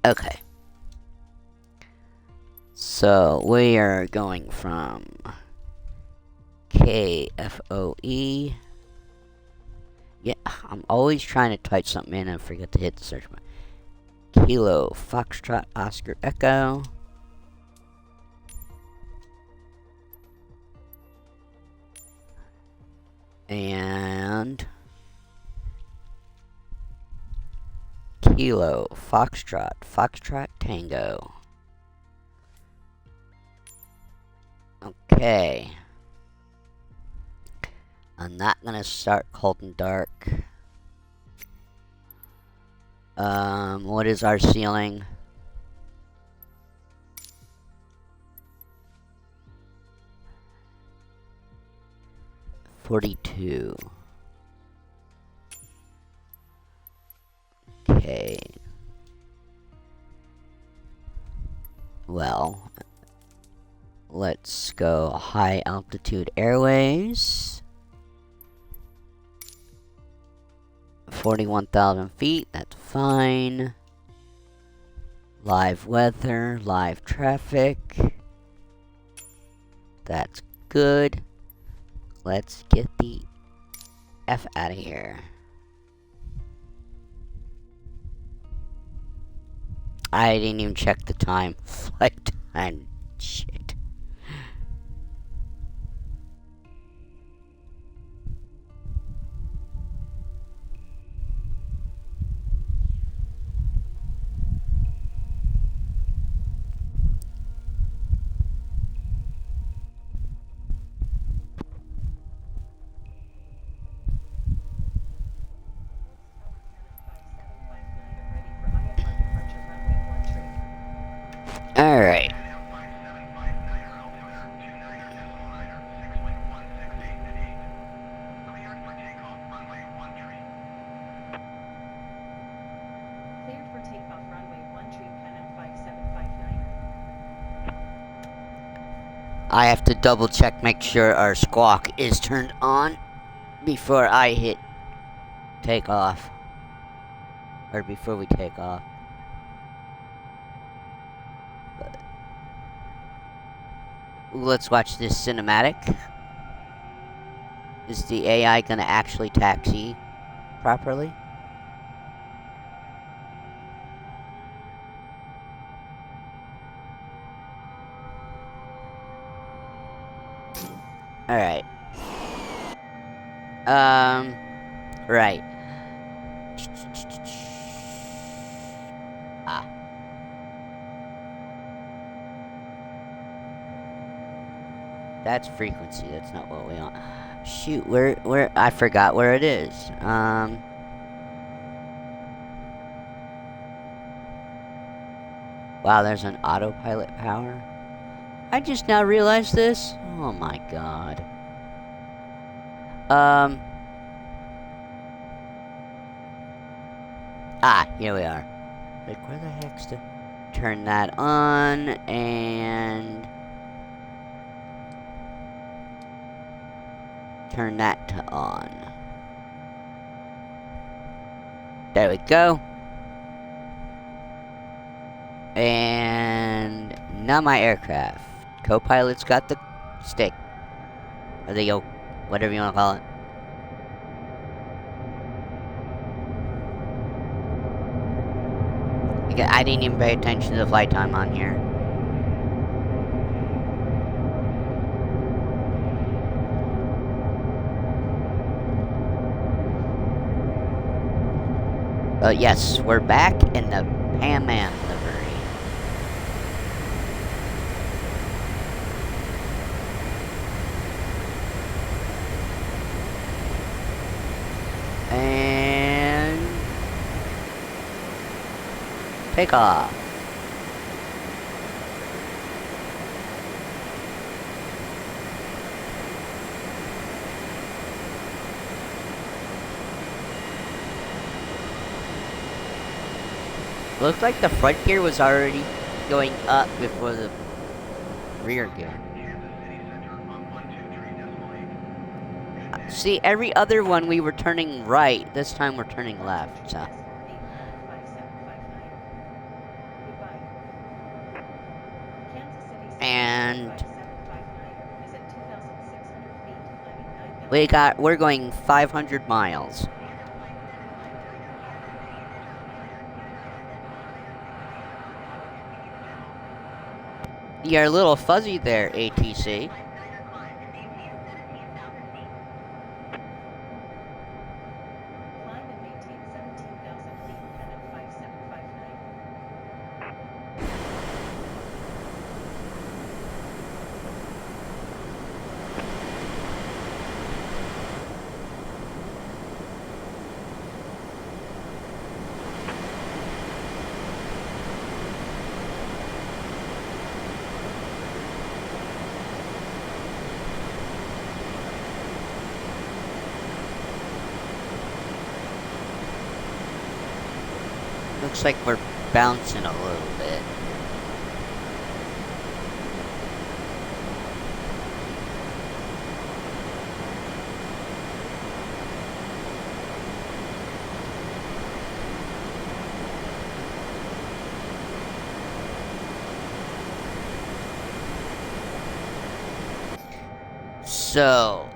Okay. So, we are going from Kfoe. Yeah, I'm always trying to type something in and forget to hit the search button. Kilo Foxtrot Oscar Echo. And Kilo Foxtrot Tango. Okay. I'm not gonna start cold and dark. What is our ceiling? $42. Okay. Well, let's go high altitude airways. 41,000 feet, that's fine. Live weather, live traffic. That's good. Let's get the F out of here. I didn't even check the time. Flight time. Shit. I have to double check, make sure our squawk is turned on before I hit take off. Or before we take off. But let's watch this cinematic. Is the AI gonna actually taxi properly? Alright. Right. Ah. That's frequency, that's not what we want. Shoot, where, I forgot where it is. Wow, there's an autopilot power. I just now realized this. Oh my god. Here we are. Like, where the heck's to turn that on and turn that to on. There we go. And now my aircraft. Co-pilot's got the stick. Or the yoke. Whatever you want to call it. I didn't even pay attention to the flight time on here. Yes, we're back in the Pan Am livery. And take off. Looks like the front gear was already going up before the rear gear. See, every other one we were turning right. This time we're turning left, so. And we're going 500 miles. You're a little fuzzy there, ATC. Looks like we're bouncing a little bit. So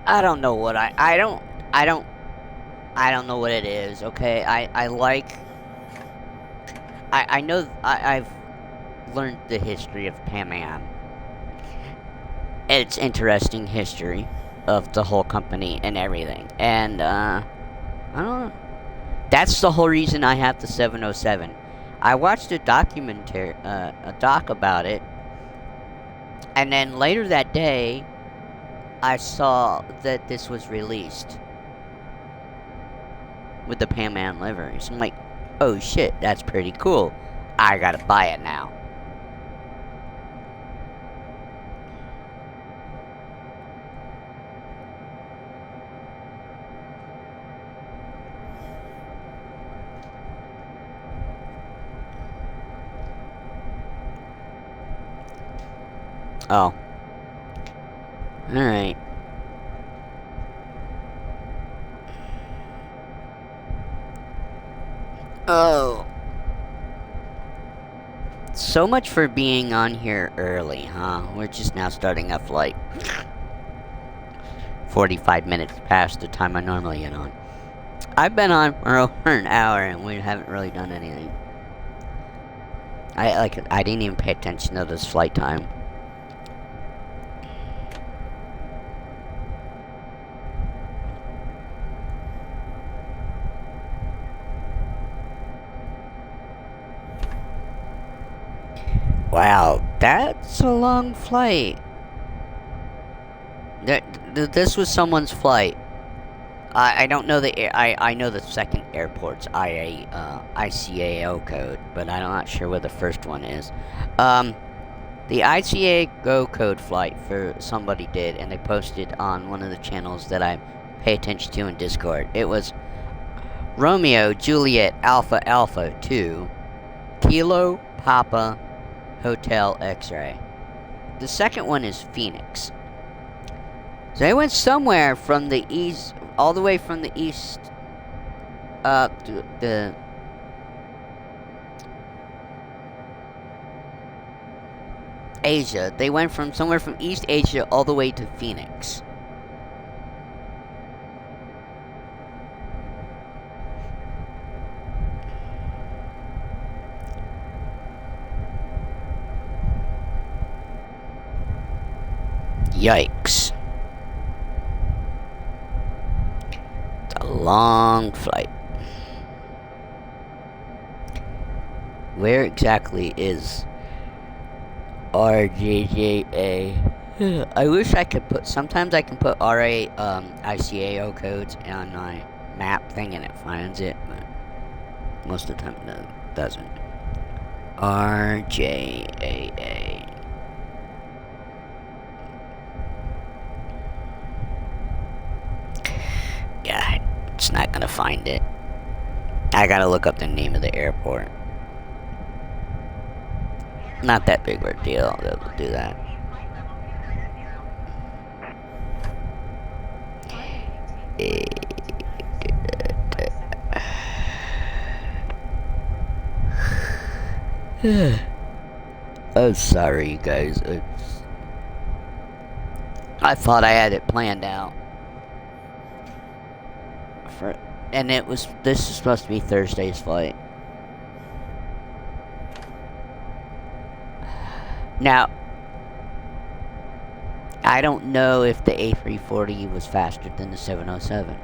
I don't know what I don't know what it is, okay? I know I've learned the history of Pan Am. It's interesting history of the whole company and everything. And I don't know. That's the whole reason I have the 707. I watched a doc about it. And then later that day, I saw that this was released with the Pan Am livery. So I'm like, oh shit, that's pretty cool. I gotta buy it now. Oh. Alright. Oh. So much for being on here early, huh? We're just now starting a flight. 45 minutes past the time I normally get on. I've been on for over an hour and we haven't really done anything. I didn't even pay attention to this flight time. Wow, that's a long flight. This was someone's flight. I don't know I know the second airport's ICAO code, but I'm not sure where the first one is. The ICAO code flight for somebody did, and they posted on one of the channels that I pay attention to in Discord. It was Romeo Juliet Alpha Alpha 2 Kilo Papa Hotel X-Ray. The second one is Phoenix. So they went somewhere from the east, all the way from the east up to the Asia. They went from somewhere from East Asia all the way to Phoenix. Yikes. It's a long flight. Where exactly is RJJA? I wish I could put, sometimes I can put ICAO codes on my map thing and it finds it, but most of the time it doesn't. RJAA. Yeah, it's not gonna find it. I gotta look up the name of the airport. Not that big of a deal, I'll be able to do that. I'm sorry, you guys. I thought I had it planned out. And this is supposed to be Thursday's flight. Now, I don't know if the A340 was faster than the 707.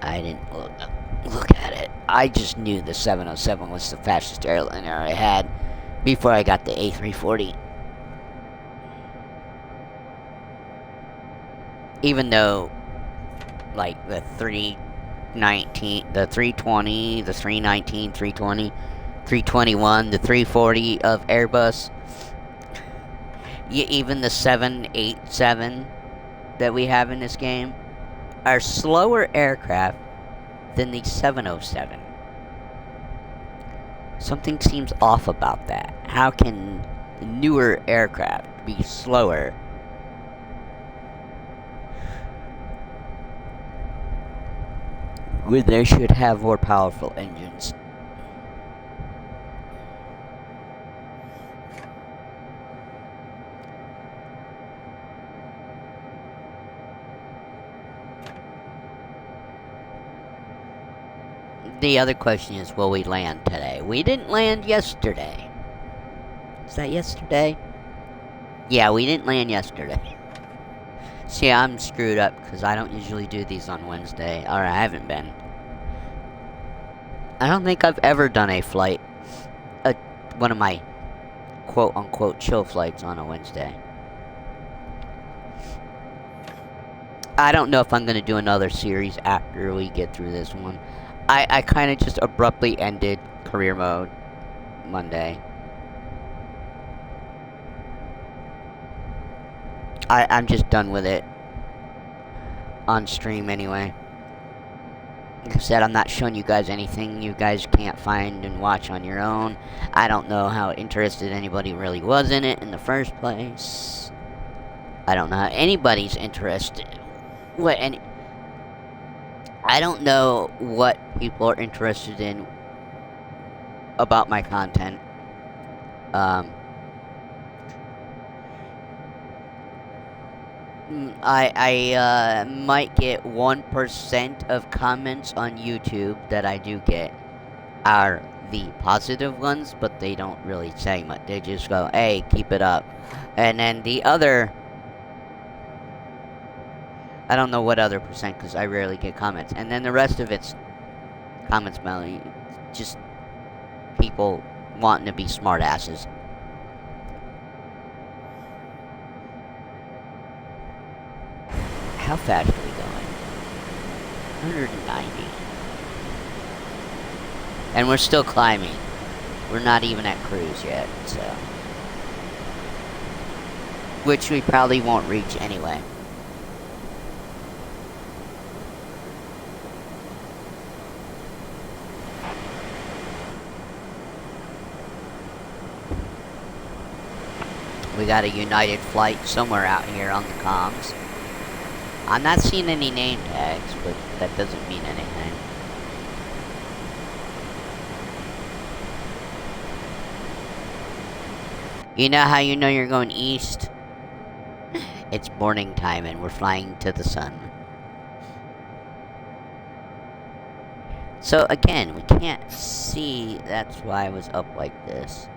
I didn't look at it. I just knew the 707 was the fastest airliner I had before I got the A340. Even though, like, the 319, the 320, the 319, 320, 321, the 340 of Airbus, even the 787 that we have in this game are slower aircraft than the 707. Something seems off about that. How can newer aircraft be slower when they should have more powerful engines? The other question is, will we land today? We didn't land yesterday. Is that yesterday? Yeah, we didn't land yesterday. See, I'm screwed up because I don't usually do these on Wednesday. Or I haven't been. I don't think I've ever done a flight, one of my quote-unquote chill flights on a Wednesday. I don't know if I'm going to do another series after we get through this one. I kind of just abruptly ended career mode Monday. I'm just done with it. On stream anyway. Like I said, I'm not showing you guys anything you guys can't find and watch on your own. I don't know how interested anybody really was in it in the first place. I don't know how anybody's interested. I don't know what people are interested in about my content. I might get 1% of comments on YouTube that I do get are the positive ones, but they don't really say much. They just go, hey, keep it up. And then the other, I don't know what other percent, because I rarely get comments. And then the rest of it's comments, Melly, just people wanting to be smartasses. How fast are we going? 190. And we're still climbing. We're not even at cruise yet, so. Which we probably won't reach anyway. We got a United flight somewhere out here on the comms. I'm not seeing any name tags, but that doesn't mean anything. You know how you know you're going east? It's morning time and we're flying to the sun. So again, we can't see, that's why I was up like this.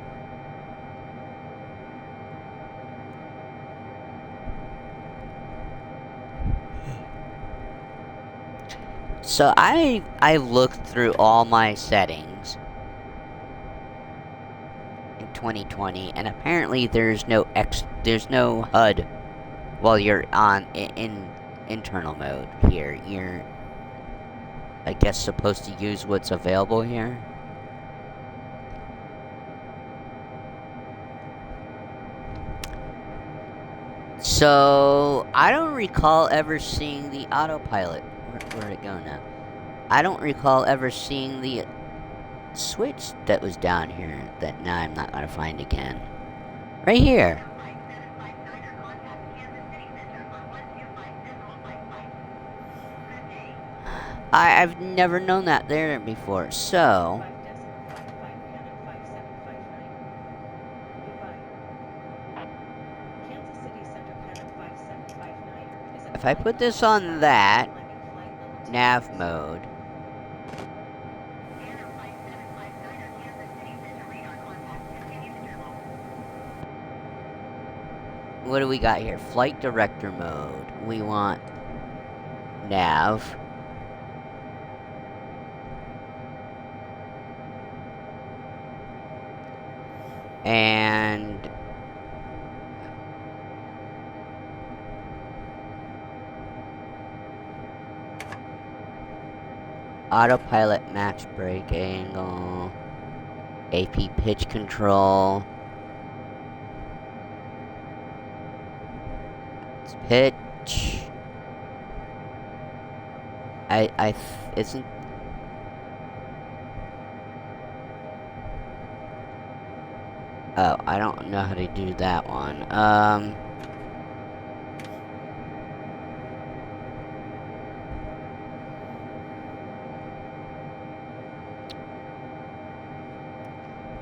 So I looked through all my settings in 2020, and apparently there's no HUD while you're on in internal mode here. You're, I guess, supposed to use what's available here. So I don't recall ever seeing the autopilot. Where'd it go now? I don't recall ever seeing the switch that was down here that now I'm not going to find again. Right here. I've never known that there before, so... If I put this on that, nav mode, what do we got here? Flight director mode. We want nav. And autopilot max brake angle, AP pitch control, it's pitch. Isn't. Oh, I don't know how to do that one.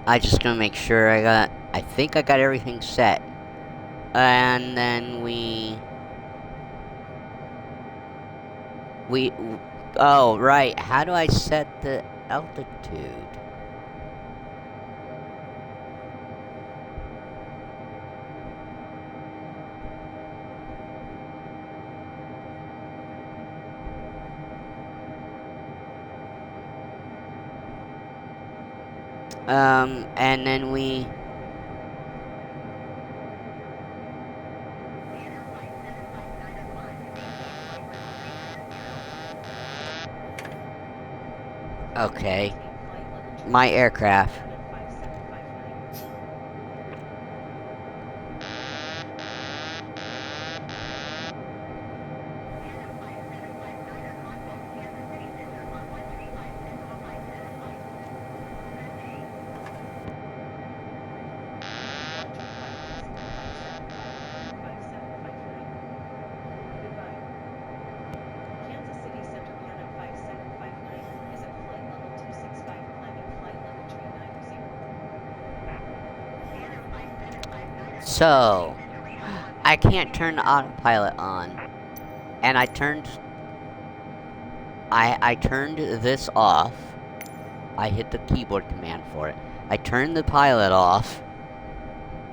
I just gonna make sure I think I got everything set. And then oh, right, how do I set the altitude? And then okay. My aircraft. So, I can't turn the autopilot on. And I turned this off. I hit the keyboard command for it. I turned the pilot off.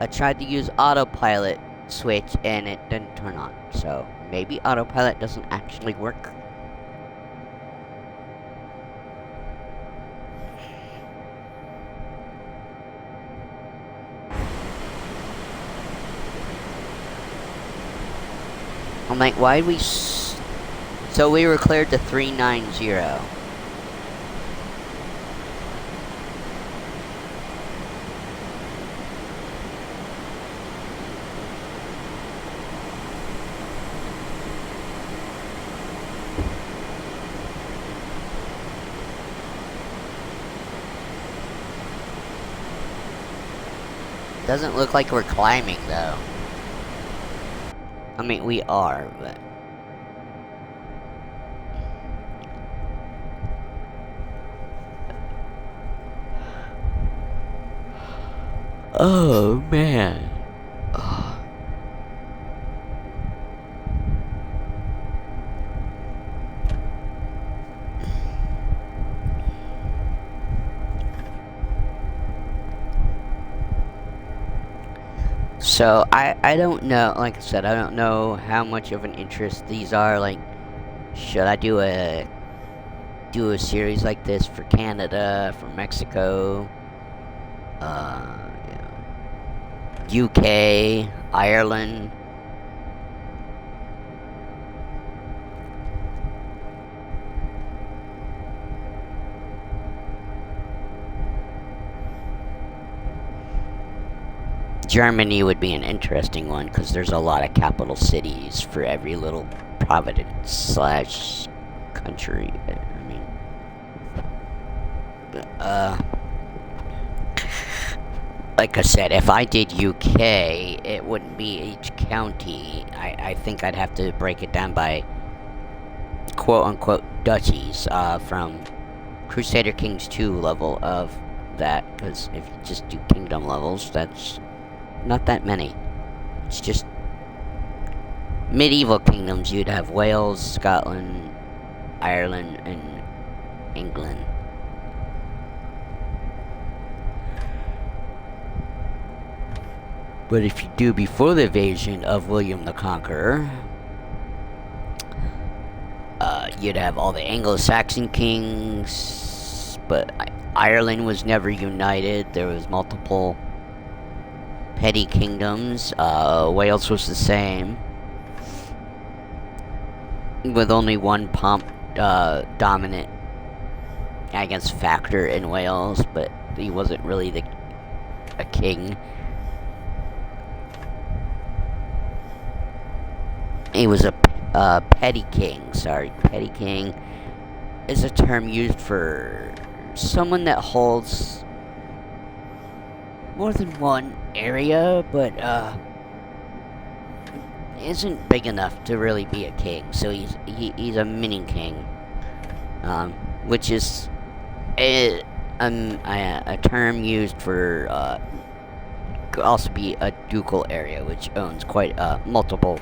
I tried to use autopilot switch and it didn't turn on. So maybe autopilot doesn't actually work. I'm like, why did we... So we were cleared to 390. Doesn't look like we're climbing, though. I mean, we are, but... Oh, man. Oh. So, I don't know, like I said, I don't know how much of an interest these are. Like, should I do a series like this for Canada, for Mexico, UK, Ireland? Germany would be an interesting one because there's a lot of capital cities for every little province / country. I mean, like I said, if I did UK, it wouldn't be each county. I think I'd have to break it down by quote-unquote duchies from Crusader Kings 2 level of that, because if you just do kingdom levels, that's not that many. It's just medieval kingdoms. You'd have Wales, Scotland, Ireland, and England. But if you do before the invasion of William the Conqueror, you'd have all the Anglo-Saxon kings, but Ireland was never united. There was multiple petty kingdoms. Wales was the same, with only one dominant, I guess, factor in Wales, but he wasn't really a king. He was a petty king. Sorry, petty king is a term used for someone that holds more than one area, but isn't big enough to really be a king. So he's a mini king, which is a term used for could also be a ducal area, which owns quite multiple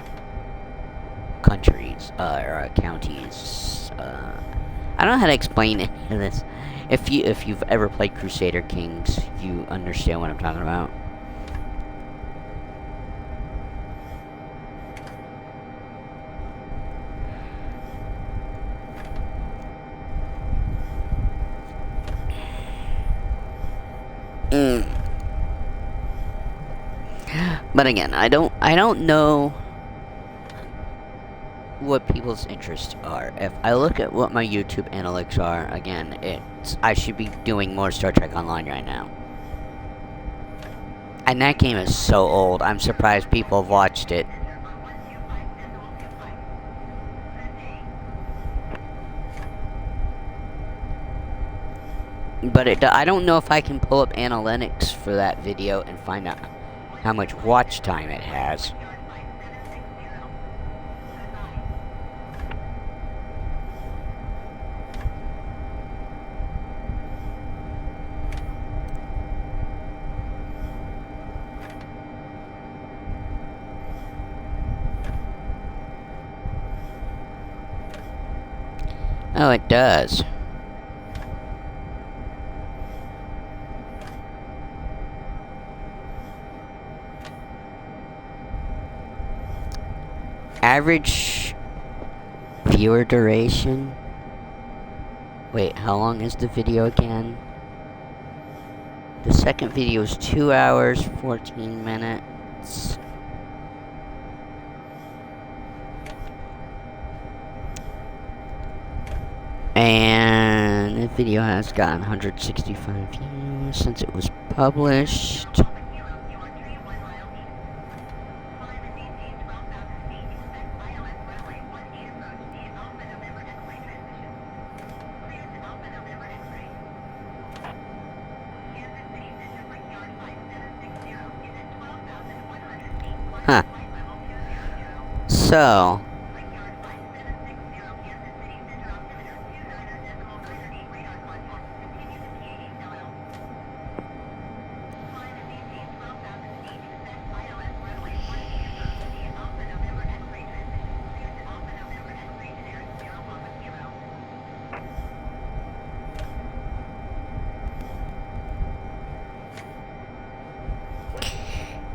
countries or counties. I don't know how to explain any of this. If you've ever played Crusader Kings, you understand what I'm talking about. But again, I don't know what people's interests are. If I look at what my YouTube analytics are, again, I should be doing more Star Trek Online right now. And that game is so old, I'm surprised people have watched it. But I don't know if I can pull up analytics for that video and find out how much watch time it has. Oh, it does. Average viewer duration. Wait, how long is the video again? The second video is 2 hours, 14 minutes. And the video has gotten 165 views since it was published. Huh. So,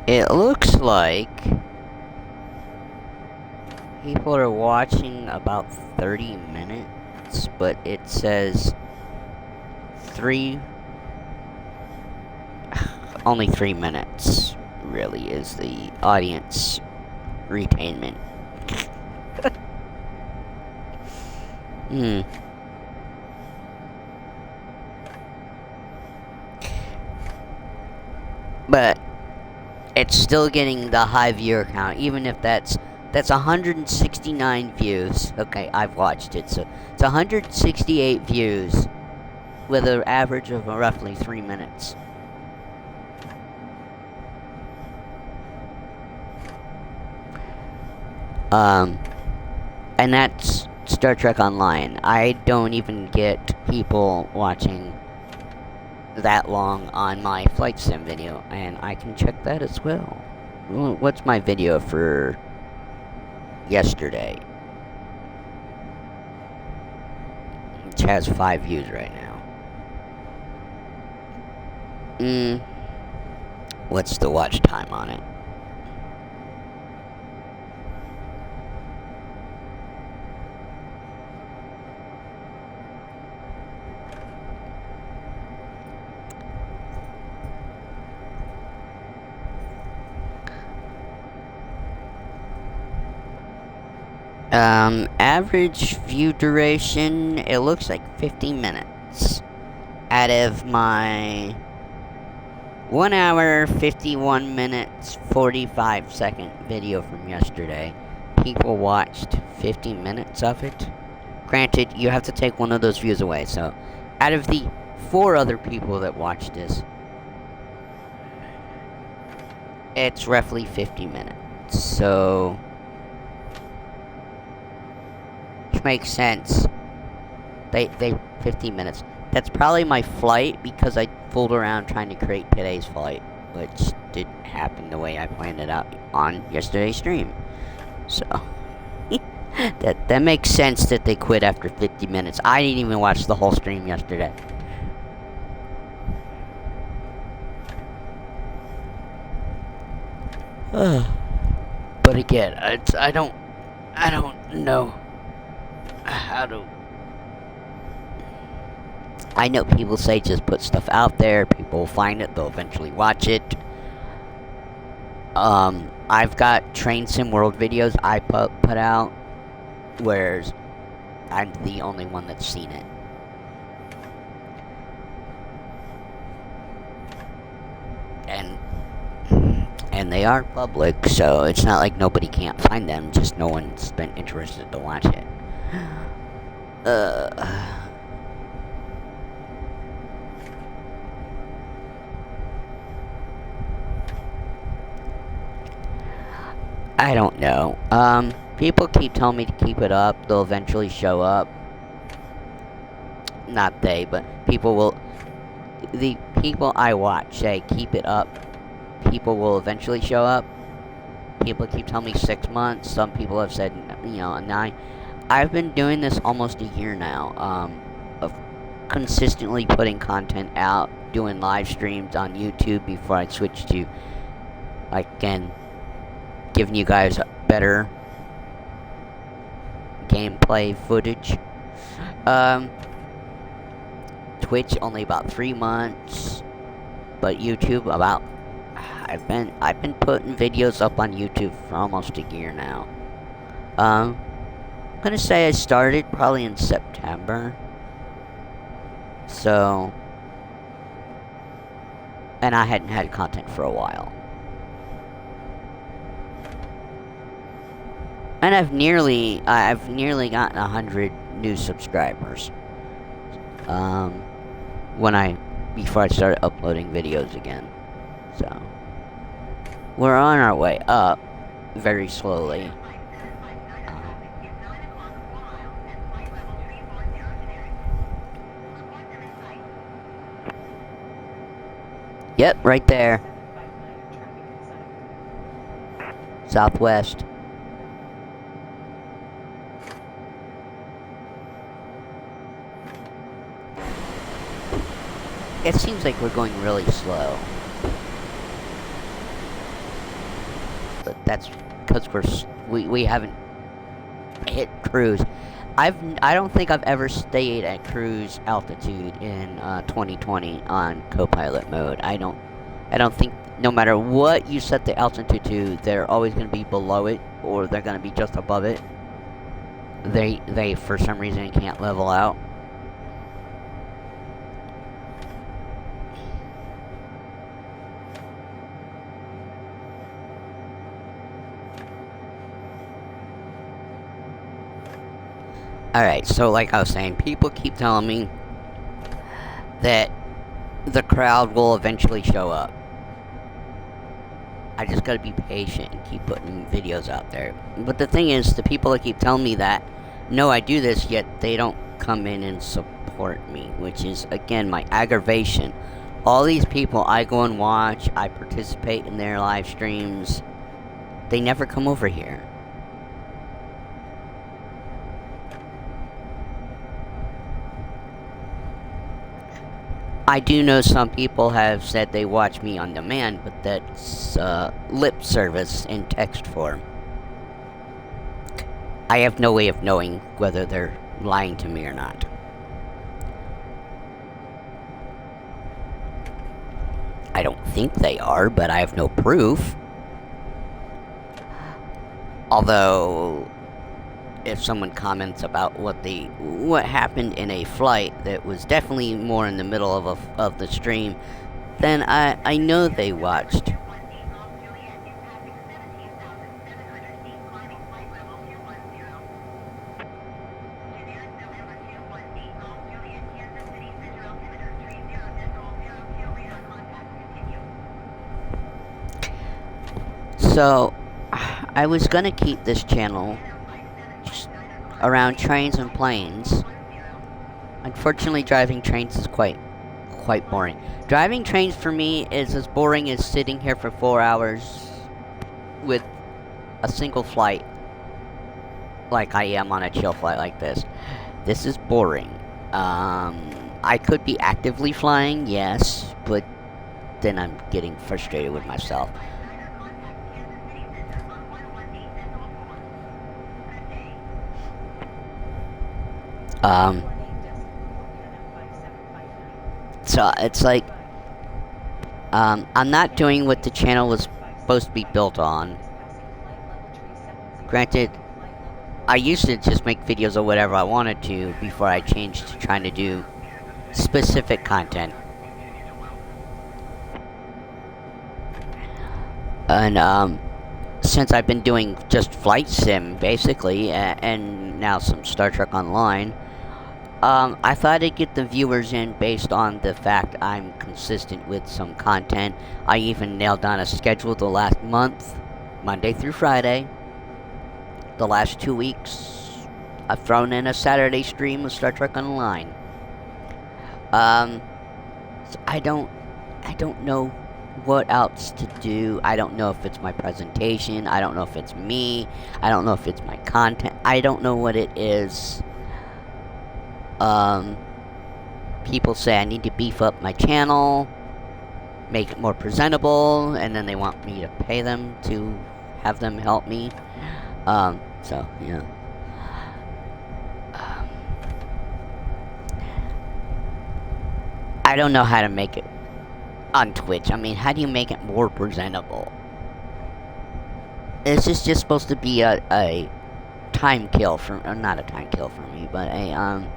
it looks like people are watching about 30 minutes, but it says only 3 minutes really is the audience retainment. But it's still getting the high viewer count, even if that's 169 views. Okay, I've watched it, so it's 168 views with an average of roughly 3 minutes. And that's Star Trek Online. I don't even get people watching that long on my flight sim video, and I can check that as well. What's my video for yesterday? It has 5 views right now. What's the watch time on it? Average view duration, it looks like 50 minutes. Out of my 1 hour, 51 minutes, 45 second video from yesterday, people watched 50 minutes of it. Granted, you have to take one of those views away, so out of the 4 other people that watched this, it's roughly 50 minutes, so which makes sense. They 15 minutes. That's probably my flight, because I fooled around trying to create today's flight, which didn't happen the way I planned it out on yesterday's stream. So that makes sense that they quit after 50 minutes. I didn't even watch the whole stream yesterday. But again, I don't know how to. I know people say just put stuff out there, people will find it, they'll eventually watch it. I've got Train Sim World videos I put out, whereas I'm the only one that's seen it. And they are public, so it's not like nobody can't find them, just no one's been interested to watch it. I don't know. People keep telling me to keep it up. They'll eventually show up. Not they, but people will. The people I watch say keep it up. People will eventually show up. People keep telling me 6 months. Some people have said, 9. I've been doing this almost a year now, of consistently putting content out, doing live streams on YouTube before I switch to, like, again, giving you guys better gameplay footage. Twitch only about 3 months, but YouTube about, I've been putting videos up on YouTube for almost a year now. I'm gonna say I started probably in September. So, and I hadn't had content for a while. And I've nearly gotten 100 new subscribers. Before I started uploading videos again. So, we're on our way up, very slowly. Yep, right there. Southwest. It seems like we're going really slow. But that's because we haven't hit cruise. I don't think I've ever stayed at cruise altitude in 2020 on co-pilot mode. I don't think, no matter what you set the altitude to, they're always going to be below it, or they're going to be just above it. They for some reason can't level out. Alright, so like I was saying, people keep telling me that the crowd will eventually show up. I just gotta be patient and keep putting videos out there. But the thing is, the people that keep telling me that know I do this, yet they don't come in and support me, which is, again, my aggravation. All these people I go and watch, I participate in their live streams, they never come over here. I do know some people have said they watch me on demand, but that's lip service in text form. I have no way of knowing whether they're lying to me or not. I don't think they are, but I have no proof. Although, if someone comments about what happened in a flight that was definitely more in the middle of the stream, then I know they watched. So, I was gonna keep this channel around trains and planes. Unfortunately, driving trains is quite boring. Driving trains for me is as boring as sitting here for 4 hours with a single flight, like I am on a chill flight like this. This is boring. I could be actively flying, yes, but then I'm getting frustrated with myself. So it's like, I'm not doing what the channel was supposed to be built on. Granted, I used to just make videos of whatever I wanted to before I changed to trying to do specific content. And, since I've been doing just flight sim, basically, and now some Star Trek Online, I thought I'd get the viewers in based on the fact I'm consistent with some content. I even nailed down a schedule the last month, Monday through Friday. The last 2 weeks, I've thrown in a Saturday stream with Star Trek Online. So I don't know what else to do. I don't know if it's my presentation. I don't know if it's me. I don't know if it's my content. I don't know what it is. People say I need to beef up my channel, make it more presentable, and then they want me to pay them to have them help me. So, yeah. I don't know how to make it on Twitch. I mean, how do you make it more presentable? Is this just supposed to be a time kill for, or not a time kill for me, but a,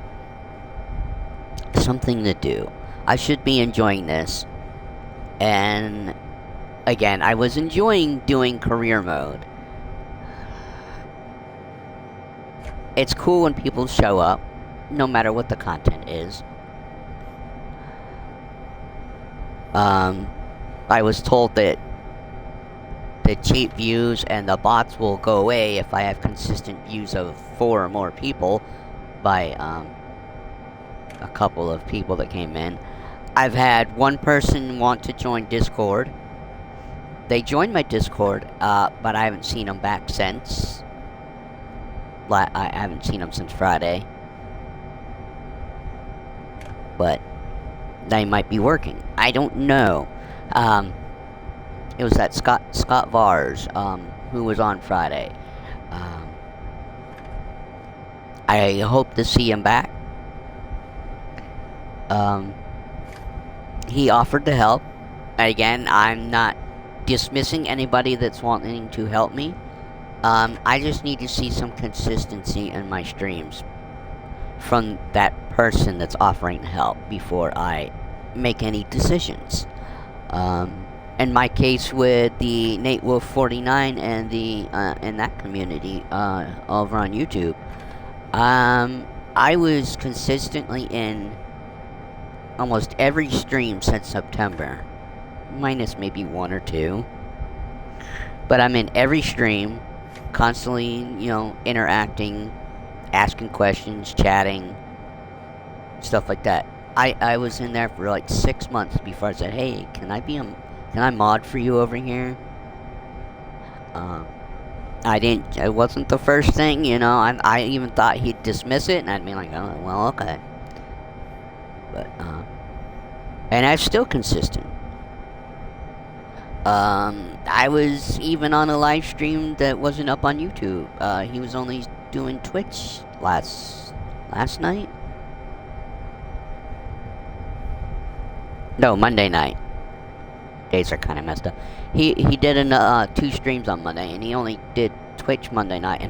something to do. I should be enjoying this. And, again, I was enjoying doing career mode. It's cool when people show up, no matter what the content is. I was told that the cheap views and the bots will go away if I have consistent views of 4 or more people by, a couple of people that came in. I've had one person want to join Discord. They joined my Discord, but I haven't seen them back since. I haven't seen them since Friday. But they might be working. I don't know. It was that Scott Vars, who was on Friday. I hope to see him back. He offered to help. Again, I'm not dismissing anybody that's wanting to help me. I just need to see some consistency in my streams from that person that's offering help before I make any decisions. In my case with the Nate Wolf 49 and the in that community over on YouTube, I was consistently in almost every stream since September, minus maybe 1 or 2. But I'm in every stream, constantly, you know, interacting, asking questions, chatting, stuff like that. I was in there for like 6 months before I said, hey, can I mod for you over here? It wasn't the first thing, you know, I even thought he'd dismiss it, and I'd be like, oh, well, okay. But, and I'm still consistent. I was even on a live stream that wasn't up on YouTube. He was only doing Twitch last night? No, Monday night. Days are kind of messed up. He did 2 streams on Monday, and he only did Twitch Monday night.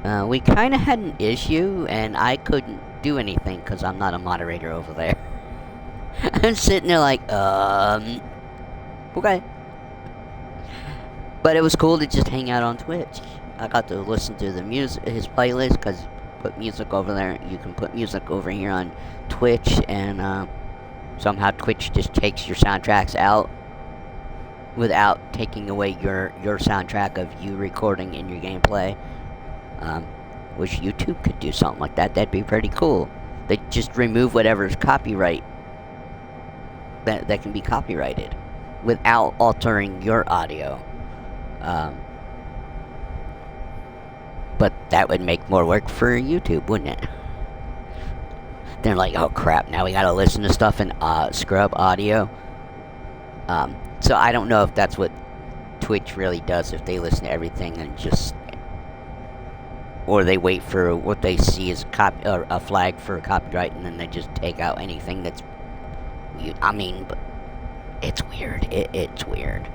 And we kind of had an issue, and I couldn't do anything because I'm not a moderator over there. I'm sitting there like, okay. But it was cool to just hang out on Twitch. I got to listen to the music, his playlist, because put music over there. You can put music over here on Twitch, and somehow Twitch just takes your soundtracks out without taking away your soundtrack of you recording in your gameplay. Wish YouTube could do something like that. That'd be pretty cool. They just remove whatever's copyright that can be copyrighted without altering your audio. But that would make more work for YouTube, wouldn't it? They're like, oh crap, now we gotta listen to stuff in scrub audio. So I don't know if that's what Twitch really does, if they listen to everything and just, or they wait for what they see as a flag for copyright, and then they just take out anything that's, I mean, but it's weird. It's weird.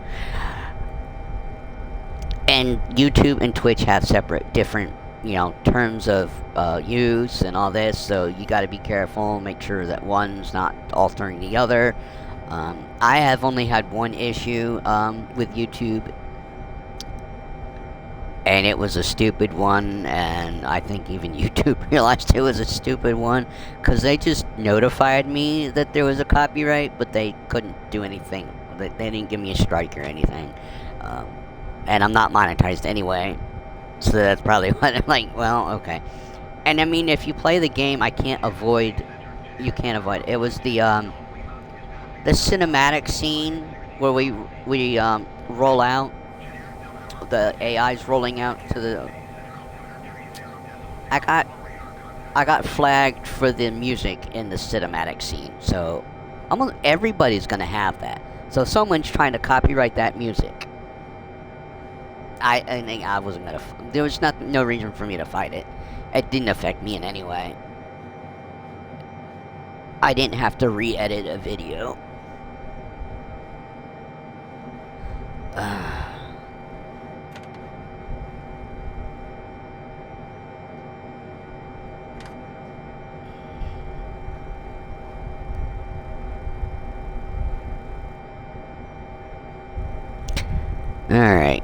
And YouTube and Twitch have separate, different, you know, terms of use and all this, so you got to be careful, make sure that one's not altering the other. I have only had one issue with YouTube, and it was a stupid one, and I think even YouTube realized it was a stupid one, because they just notified me that there was a copyright, but they couldn't do anything. They didn't give me a strike or anything. And I'm not monetized anyway, so that's probably what I'm like, well, okay. And I mean, if you play the game, you can't avoid it. It was the cinematic scene where we roll out. The AI's rolling out to the. I got I got flagged for the music in the cinematic scene, so almost everybody's gonna have that. So if someone's trying to copyright that music. I think I wasn't gonna. There was no reason for me to fight it. It didn't affect me in any way. I didn't have to re-edit a video. Alright.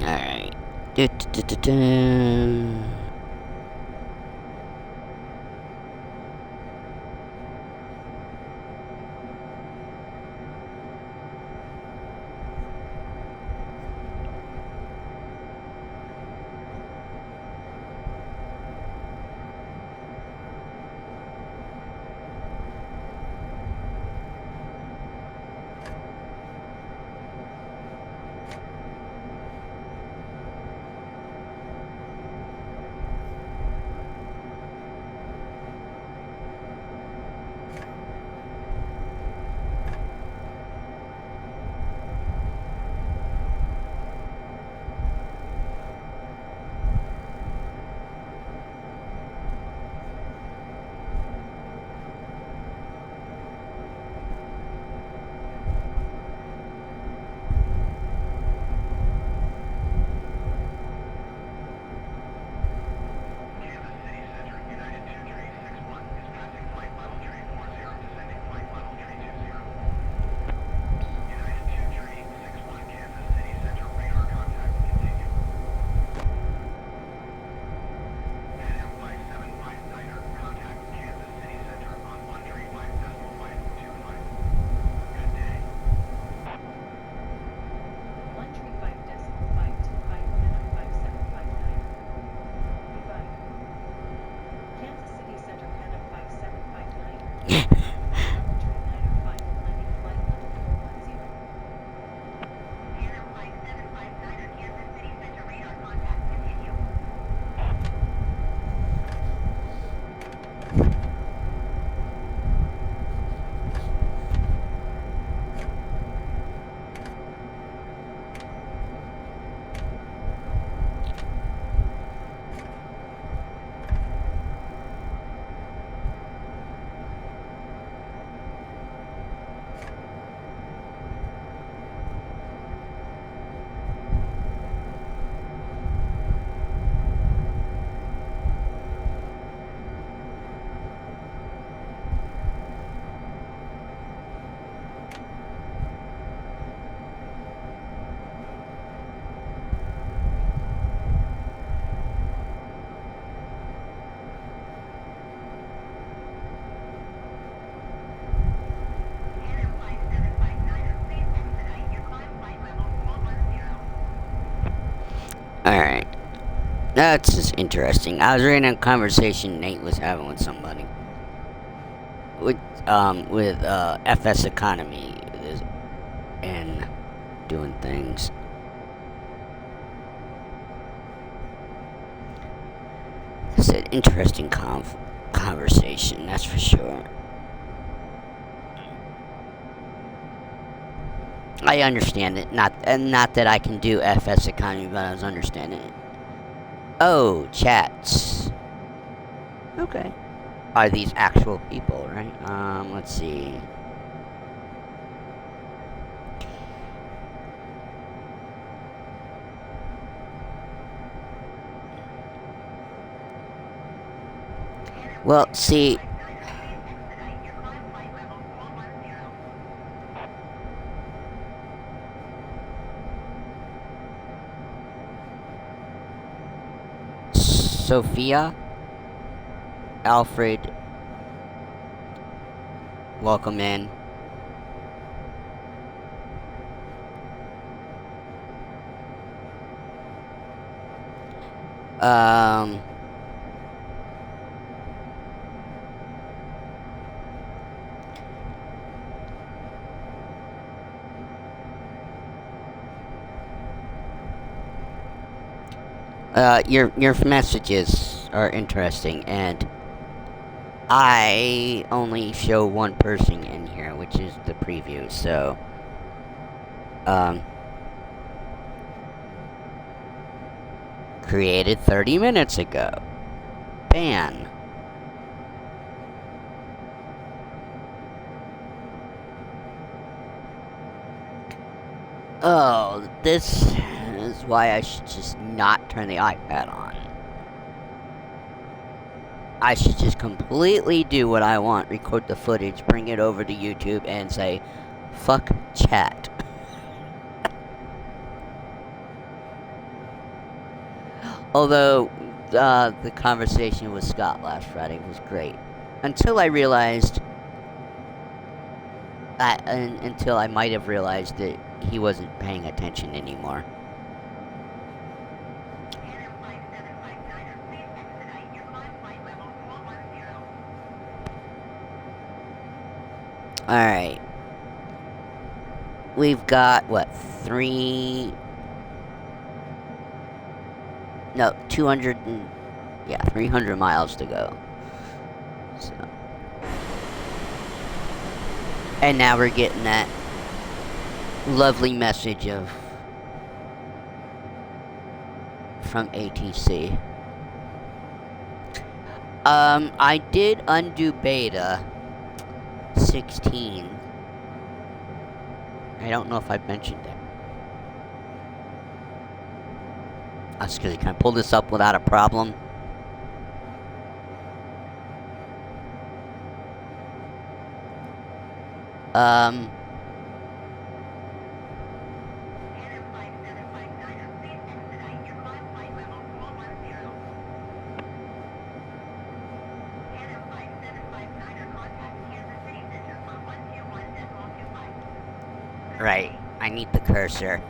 Alright. Alright. That's just interesting. I was reading a conversation Nate was having with somebody. With FS Economy and doing things. It's an interesting conversation, that's for sure. I understand it. Not that I can do FS Economy, but I was understanding it. Oh, chats. Okay. Are these actual people, right? Let's see. Well, see. Sophia, Alfred, welcome in. Your messages are interesting, and I only show one person in here, which is the preview, so, created 30 minutes ago. Ban. Oh, this is why I should just not turn the iPad on. I should just completely do what I want, record the footage, bring it over to YouTube, and say, fuck chat. Although, the conversation with Scott last Friday was great. Until I realized... until I might have realized that he wasn't paying attention anymore. Alright. We've got, what, 300 miles to go. So. And now we're getting that lovely message from ATC. I did undo beta 16. I don't know if I mentioned it. Excuse me, can I pull this up without a problem? Right, I need the cursor.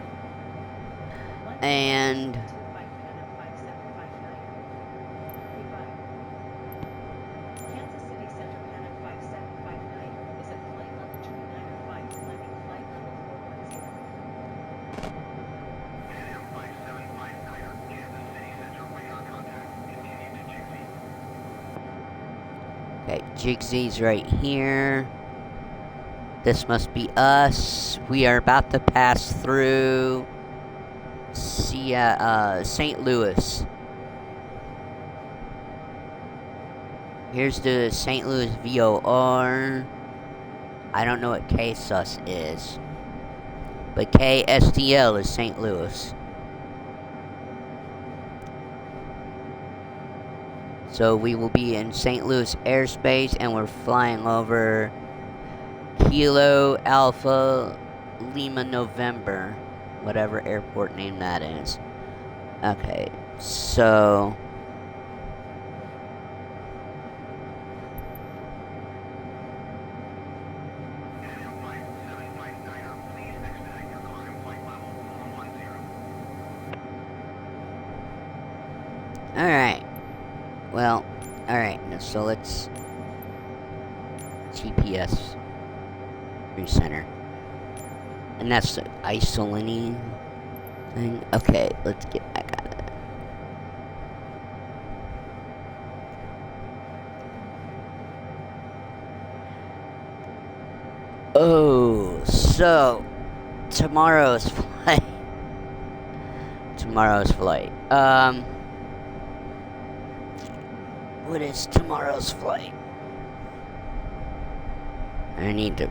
And... Okay, Jigsy's right here. This must be us. We are about to pass through St. Louis. Here's the St. Louis VOR. I don't know what KSUS is, but KSTL is St. Louis. So we will be in St. Louis airspace, and we're flying over Kilo Alpha Lima November, whatever airport name that is. Okay, so... Alright. Well, alright, so let's... GPS recenter. And that's the isolini thing. Okay, let's get back at it. Oh, so tomorrow's flight. What is tomorrow's flight? I need to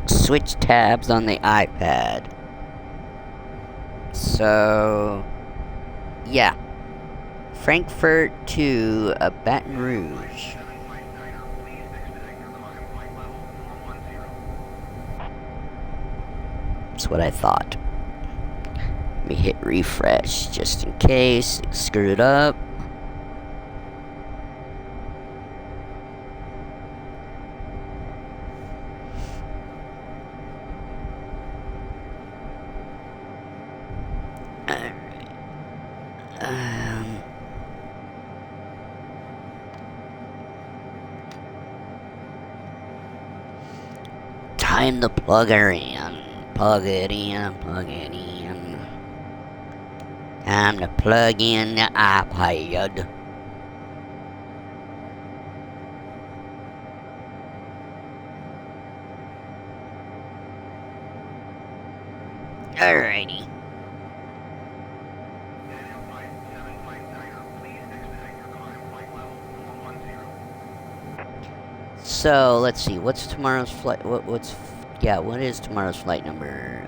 switch tabs on the iPad. So, yeah. Frankfurt to Baton Rouge. That's what I thought. Let me hit refresh just in case it screwed up. Time to plug her in. Plug it in, plug it in. Time to plug in the iPad. Alrighty. So let's see. What's tomorrow's flight? What is tomorrow's flight number?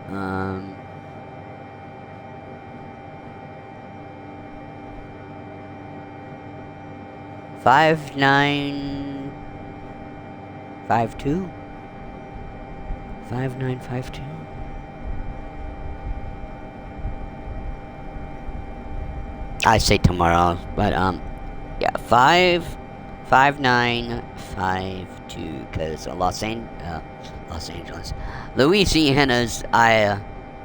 5952? 5952? I say tomorrow, but yeah, 5952, because Los Angeles, Louisiana's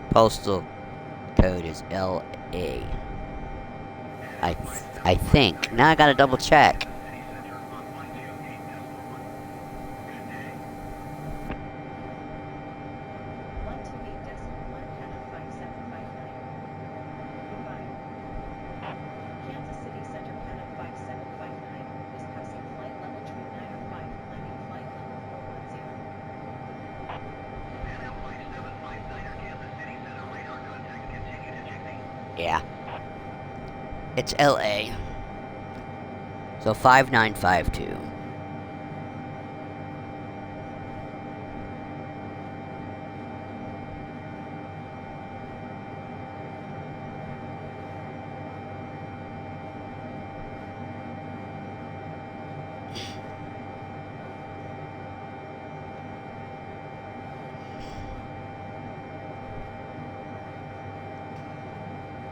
postal code is LA. I think. Now I gotta double check. Yeah. It's LA. So 5952.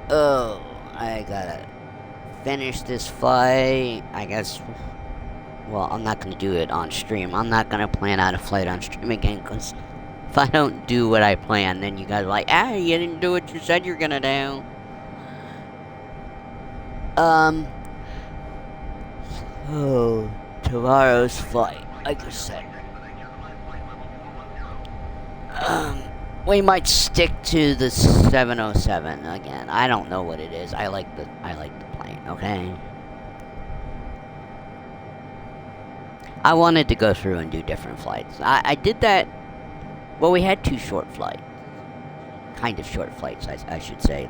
Oh, I gotta finish this flight. I guess. Well, I'm not gonna do it on stream. I'm not gonna plan out a flight on stream again, because if I don't do what I plan, then you guys are like, you didn't do what you said you're gonna do. Oh, tomorrow's flight, like I said. We might stick to the 707 again. I don't know what it is. I like the plane, okay? I wanted to go through and do different flights. I did that. Well, we had two short flights. Kind of short flights, I should say.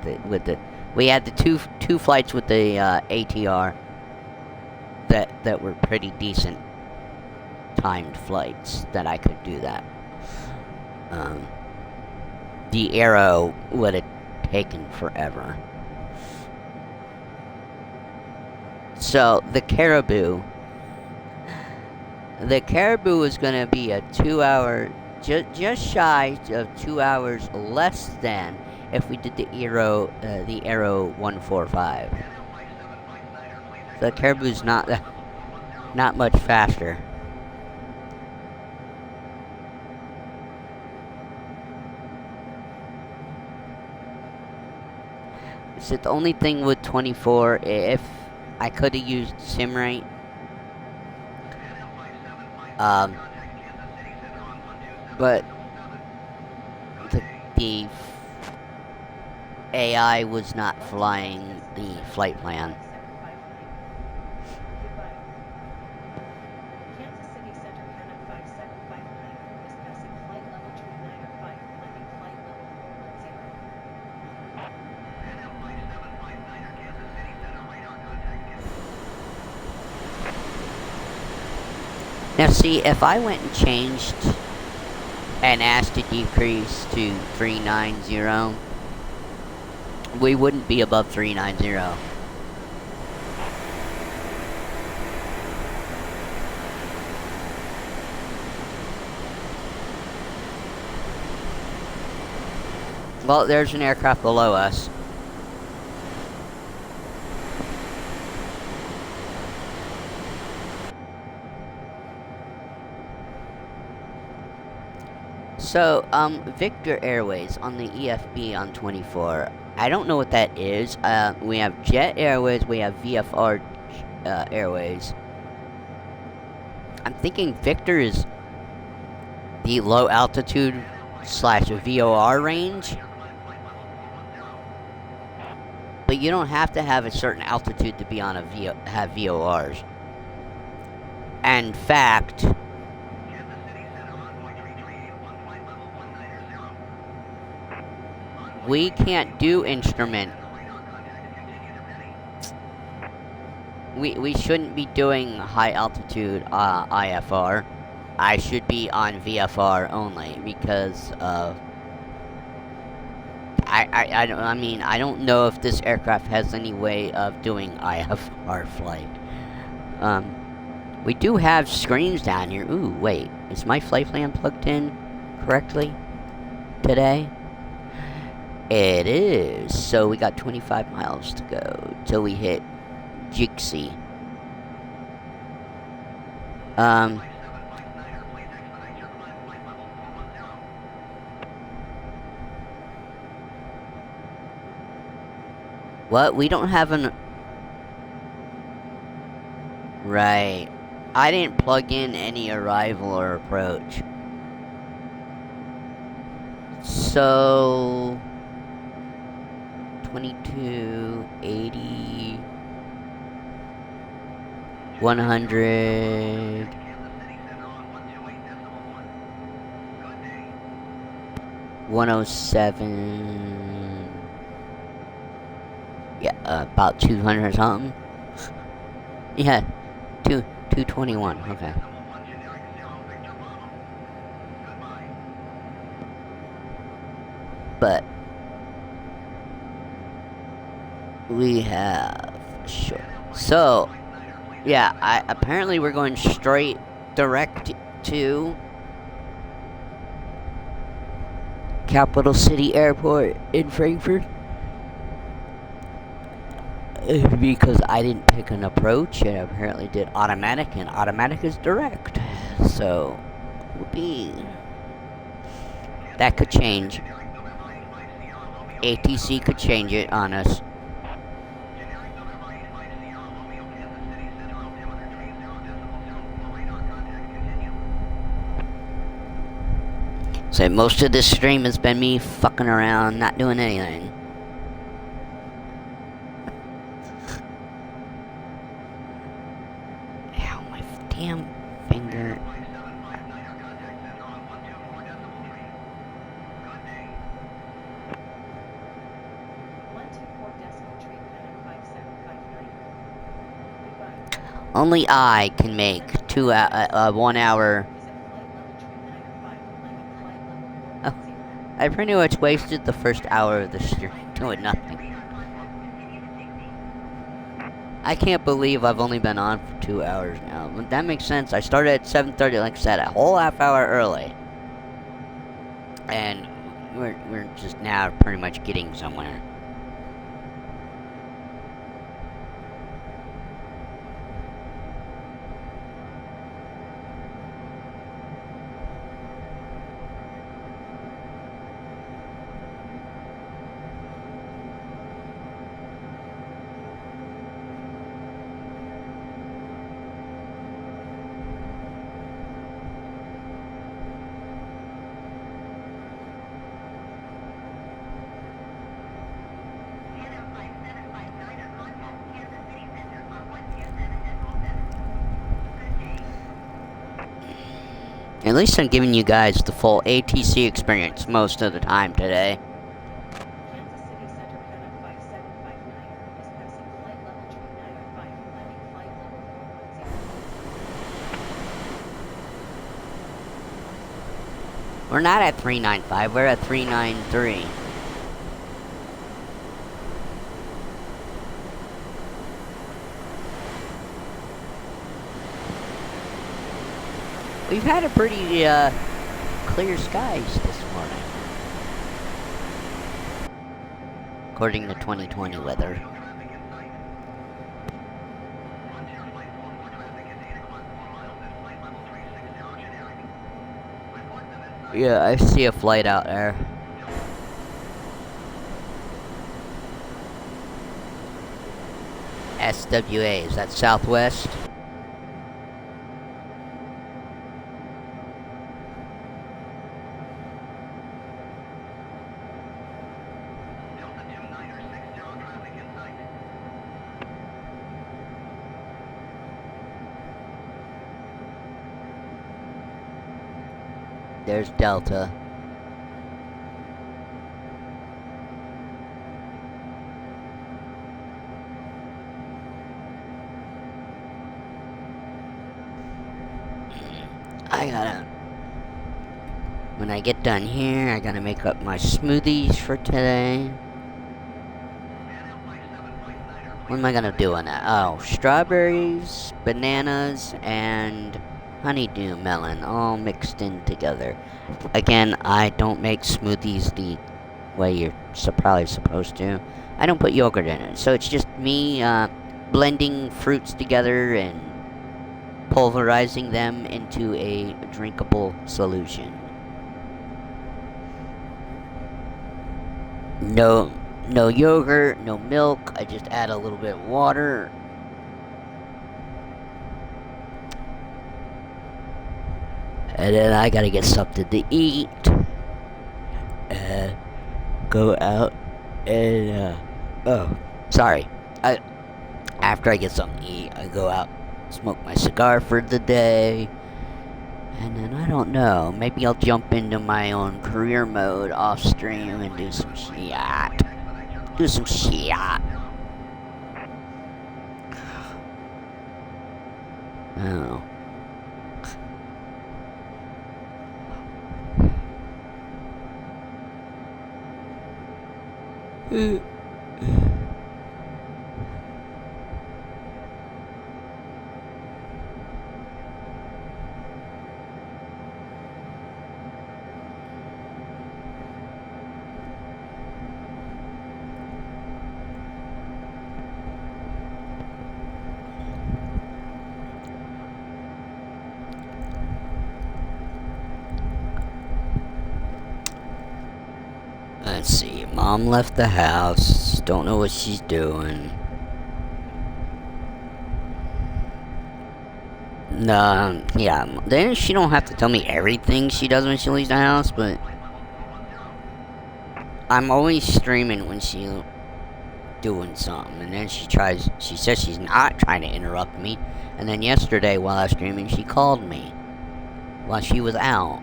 We had the two flights with the ATR that were pretty decent timed flights that I could do that. The Arrow would have taken forever. So the Caribou is going to be a 2 hour, just shy of 2 hours less than if we did the Arrow 145. The Caribou's not much faster. So the only thing with 24, if I could have used Simrate, but the AI was not flying the flight plan. Now see, if I went and changed and asked to decrease to 390, we wouldn't be above 390. Well, there's an aircraft below us. So, Victor Airways on the EFB on 24. I don't know what that is. We have Jet Airways, we have VFR Airways. I'm thinking Victor is the low altitude / VOR range. But you don't have to have a certain altitude to be on have VORs. In fact, we can't do instrument. We shouldn't be doing high altitude IFR. I should be on VFR only because of. I mean, I don't know if this aircraft has any way of doing IFR flight. We do have screens down here. Ooh, wait. Is my flight plan plugged in correctly today? It is. So we got 25 miles to go till we hit Jixie. What? We don't have an... Right. I didn't plug in any arrival or approach. So... 22, 80... 100... 107... Yeah, about 200 something. Yeah, 221, okay. But we have sure. So yeah, apparently we're going straight direct to Capital City Airport in Frankfurt. Because I didn't pick an approach, and apparently did automatic, and automatic is direct. So, whoopee. That could change. ATC could change it on us. So most of this stream has been me fucking around, not doing anything. Ow, my damn finger. Only I can make 1 hour. Oh, I pretty much wasted the first hour of the stream doing nothing. I can't believe I've only been on for 2 hours now. But that makes sense. I started at 7:30, like I said, a whole half hour early. And we're just now pretty much getting somewhere. At least I'm giving you guys the full ATC experience most of the time today. We're not at 395, we're at 393. We've had a pretty clear skies this morning, according to 2020 weather. Yeah, I see a flight out there. SWA, is that Southwest? There's Delta. When I get done here, I gotta make up my smoothies for today. What am I gonna do on that? Oh, strawberries, bananas, and honeydew melon all mixed in together. Again, I don't make smoothies the way you're probably supposed to. I don't put yogurt in it, so it's just me blending fruits together and pulverizing them into a drinkable solution. No yogurt, no milk. I just add a little bit of water. And then I gotta get something to eat. Go out and, after I get something to eat, I go out, smoke my cigar for the day. And then, I don't know, maybe I'll jump into my own career mode off stream and do some shit. Oh. Let's see, Mom left the house, don't know what she's doing. Yeah, then she don't have to tell me everything she does when she leaves the house, but I'm always streaming when she's doing something, and then she says she's not trying to interrupt me, and then yesterday while I was streaming, she called me while she was out.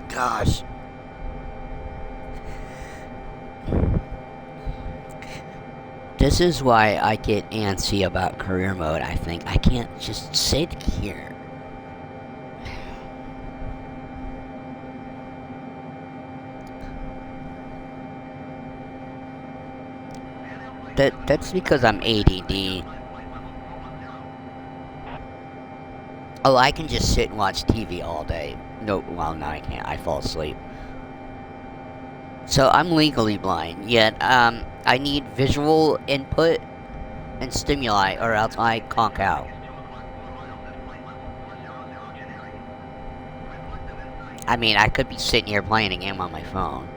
Gosh. This is why I get antsy about career mode, I think. I can't just sit here. That's because I'm ADD. Oh, I can just sit and watch TV all day. No, well, no, I can't. I fall asleep. So I'm legally blind, yet I need visual input and stimuli, or else I conk out. I mean, I could be sitting here playing a game on my phone.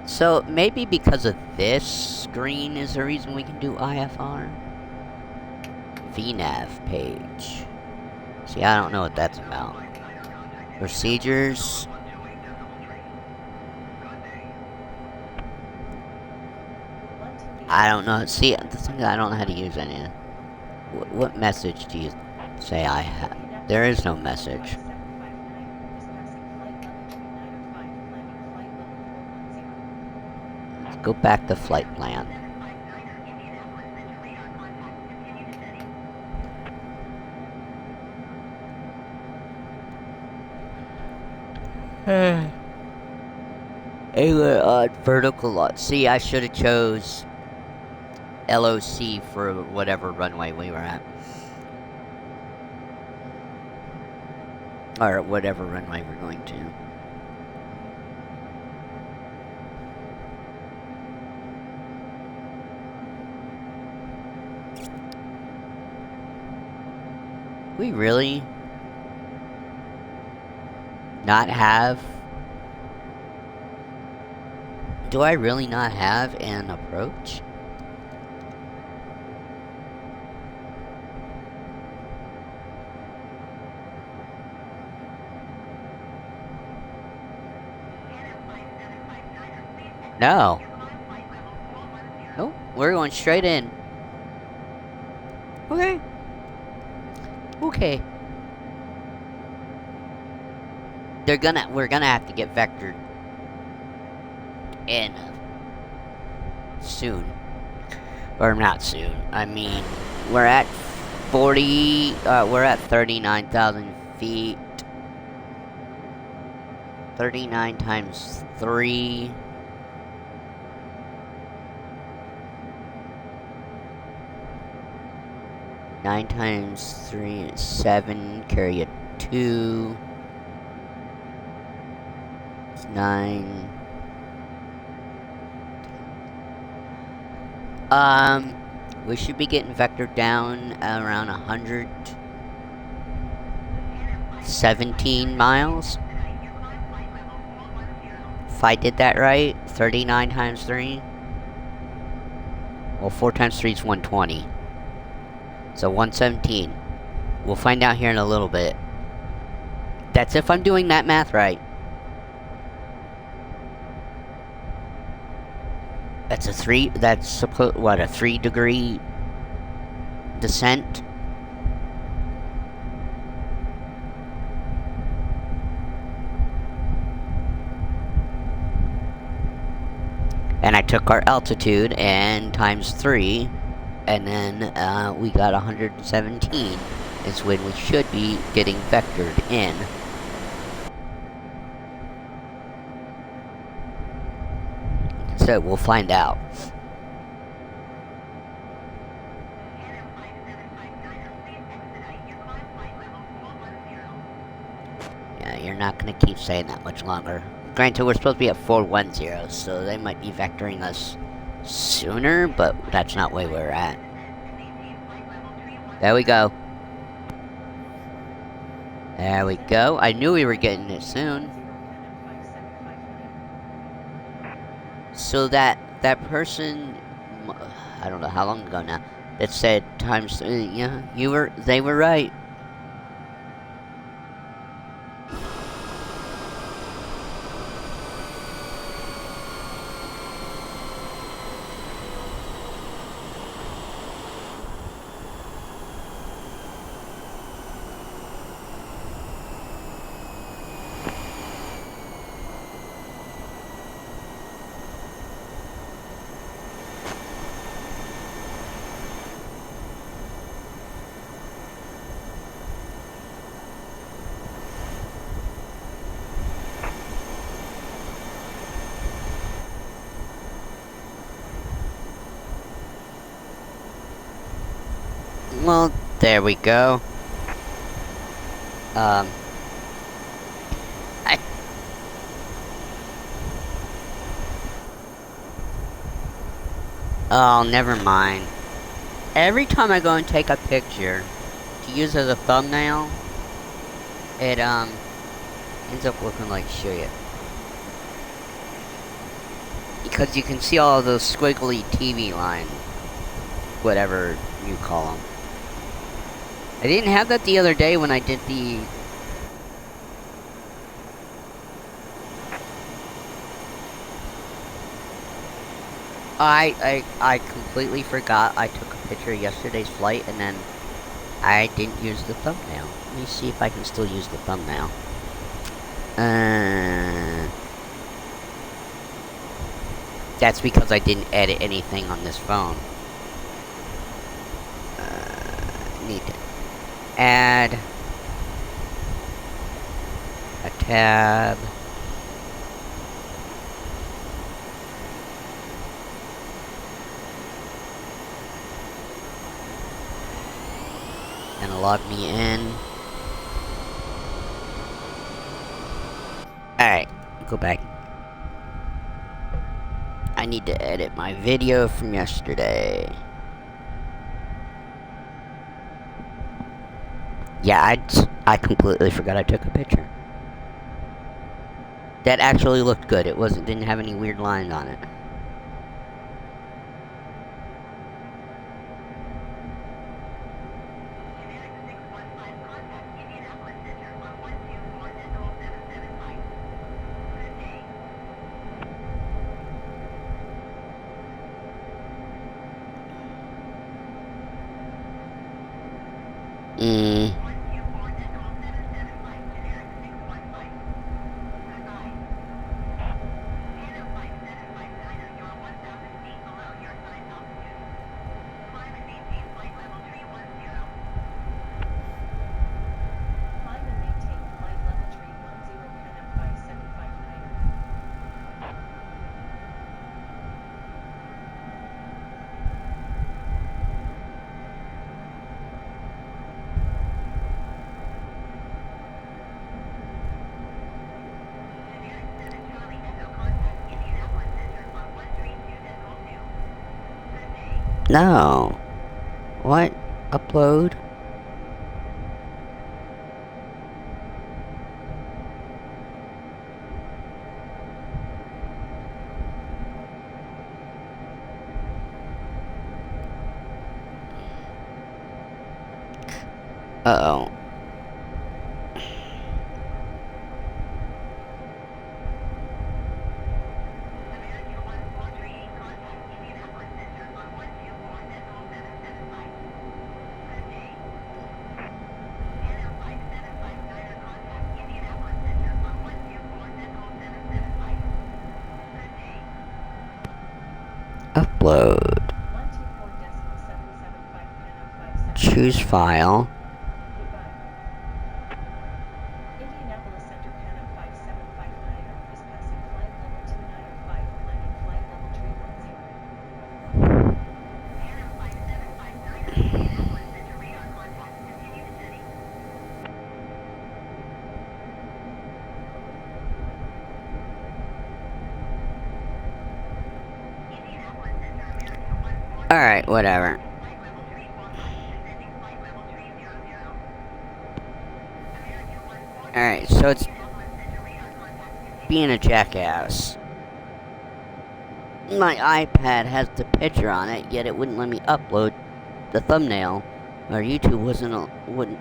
So, maybe because of this screen is the reason we can do IFR. VNAV page. See, I don't know what that's about. Procedures. I don't know. See, the thing is, I don't know how to use any. What message do you say I have? There is no message. Go back to flight plan. Anyway, vertical lot. See, I should have chose LOC for whatever runway we were at. Or whatever runway we're going to. we really not have... Do I really not have an approach? No. Nope, we're going straight in. Okay. Okay. We're gonna have to get vectored in soon. Or not soon. I mean, we're at 39,000 feet. 39 times 3. Nine times 3 is 7. Carry a 2. It's 9. We should be getting vectored down around 117 miles. If I did that right, 39 times 3. Well, 4 times 3 is 120. So 117. We'll find out here in a little bit. That's if I'm doing that math right. That's a 3, that's what, a 3-degree descent? And I took our altitude and times 3, and then we got 117 is when we should be getting vectored in. So we'll find out. Yeah, you're not gonna keep saying that much longer. Granted, we're supposed to be at 410, so they might be vectoring us sooner, but that's not where we're at. There we go. There we go. I knew we were getting it soon. So that person, I don't know how long ago now, that said times 3, yeah, they were right. Well, there we go. Oh, never mind. Every time I go and take a picture to use as a thumbnail, it ends up looking like shit. Because you can see all of those squiggly TV lines, whatever you call them. I didn't have that the other day when I did the... I completely forgot I took a picture of yesterday's flight and then I didn't use the thumbnail. Let me see if I can still use the thumbnail. That's because I didn't edit anything on this phone. Need to add a tab. And log me in. Alright, go back. I need to edit my video from yesterday. Yeah, I completely forgot I took a picture. That actually looked good. It didn't have any weird lines on it. Mm. No. What? Upload? Uh-oh. Upload. Choose file. Indianapolis Center Pan 5759er is passing flight level 2905, landing flight level 310. Pan 5759er, Indianapolis Center radar contact, continue descending. Indianapolis Center American 14. Alright, whatever. Flight level 345, descending flight level 300. American 14. Alright, so it's Indianapolis Center radar contact, continue. being a jackass. My iPad has the picture on it, yet it wouldn't let me upload the thumbnail. Or YouTube wouldn't,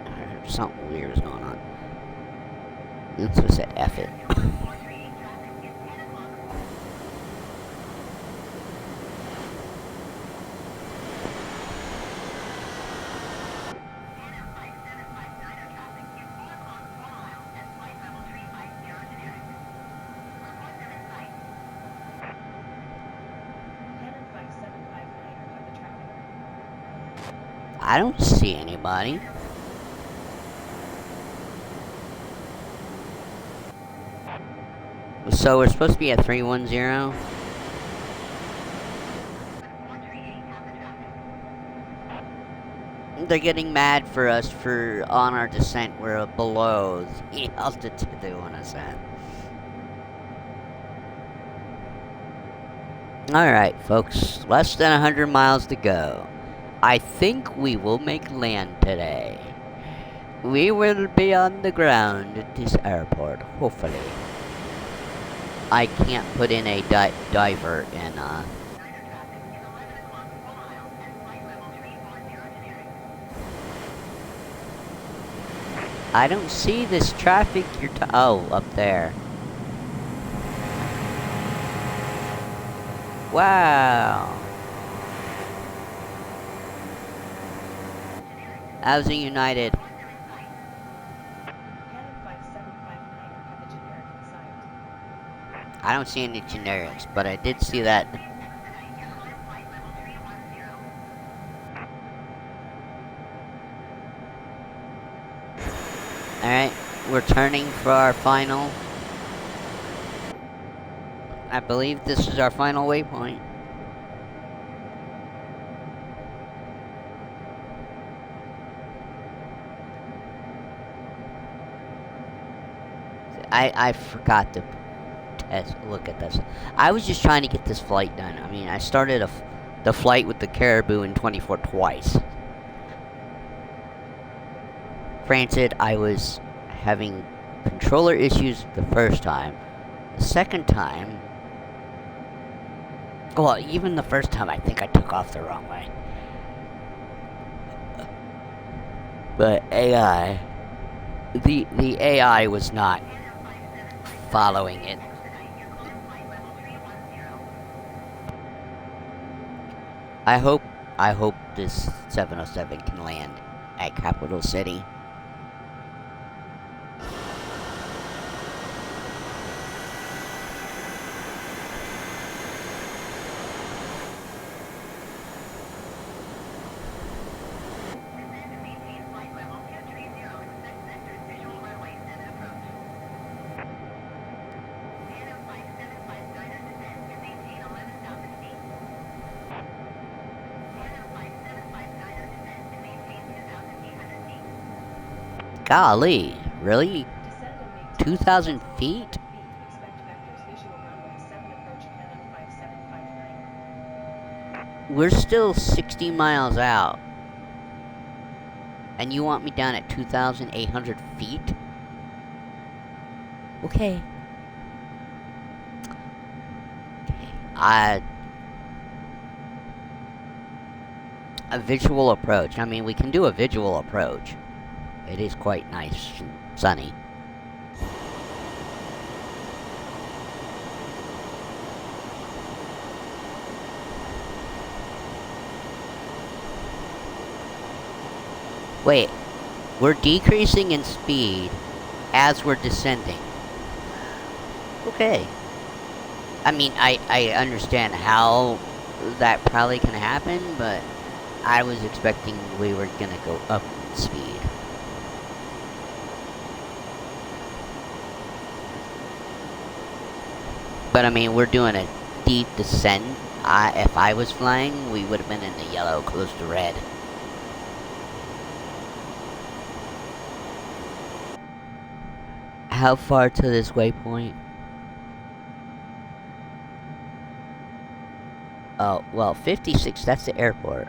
something weird was going on. And so I said, F it. I don't see anybody. So we're supposed to be at 310. They're getting mad for us for on our descent we're below the altitude they want us at. Alright folks, less than 100 miles to go. I think we will make land today. We will be on the ground at this airport, hopefully. I can't put in a diver in, I don't see this traffic oh, up there. Wow. How's United? I don't see any generics, but I did see that. Alright, we're turning for our final. I believe this is our final waypoint. I forgot to look at this. I was just trying to get this flight done. I mean, I started the flight with the Caribou in 24 twice. Granted, I was having controller issues the first time. The second time... Well, even the first time, I think I took off the wrong way. But AI... The AI was not following it. I hope this 707 can land at Capital City. Golly, really? 2,000 feet? We're still 60 miles out. And you want me down at 2,800 feet? Okay. A visual approach. I mean, we can do a visual approach. It is quite nice and sunny. Wait, we're decreasing in speed as we're descending. Okay. I mean, I understand how that probably can happen, but I was expecting we were gonna go up in speed. But I mean, we're doing a deep descent. If I was flying, we would have been in the yellow, close to red. How far to this waypoint? Oh, well, 56, that's the airport.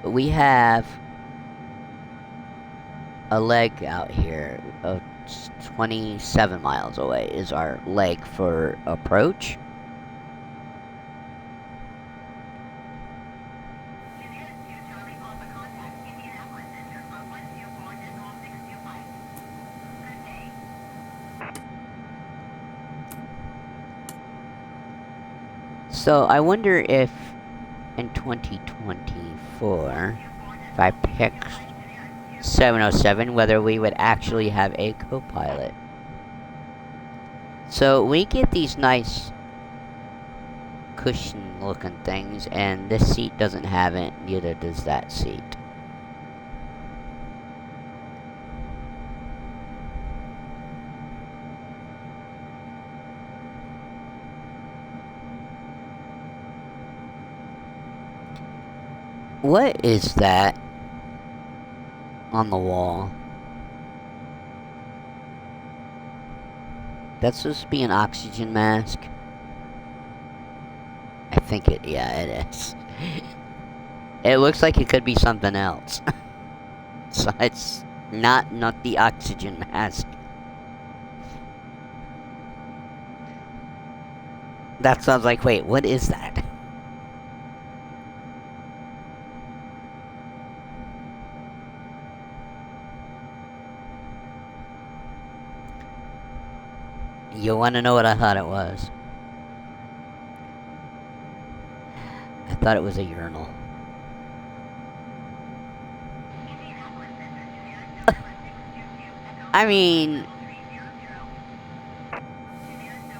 But we have a leg out here of 27 miles away is our leg for approach. So I wonder if in 2024, if I pick 707, whether we would actually have a co-pilot. So we get these nice cushion looking things, and this seat doesn't have it, neither does that seat. What is that on the wall? That's supposed to be an oxygen mask. I think yeah, it is. It looks like it could be something else. So it's not the oxygen mask. That sounds like, wait, what is that? You want to know what I thought it was? I thought it was a urinal. I mean,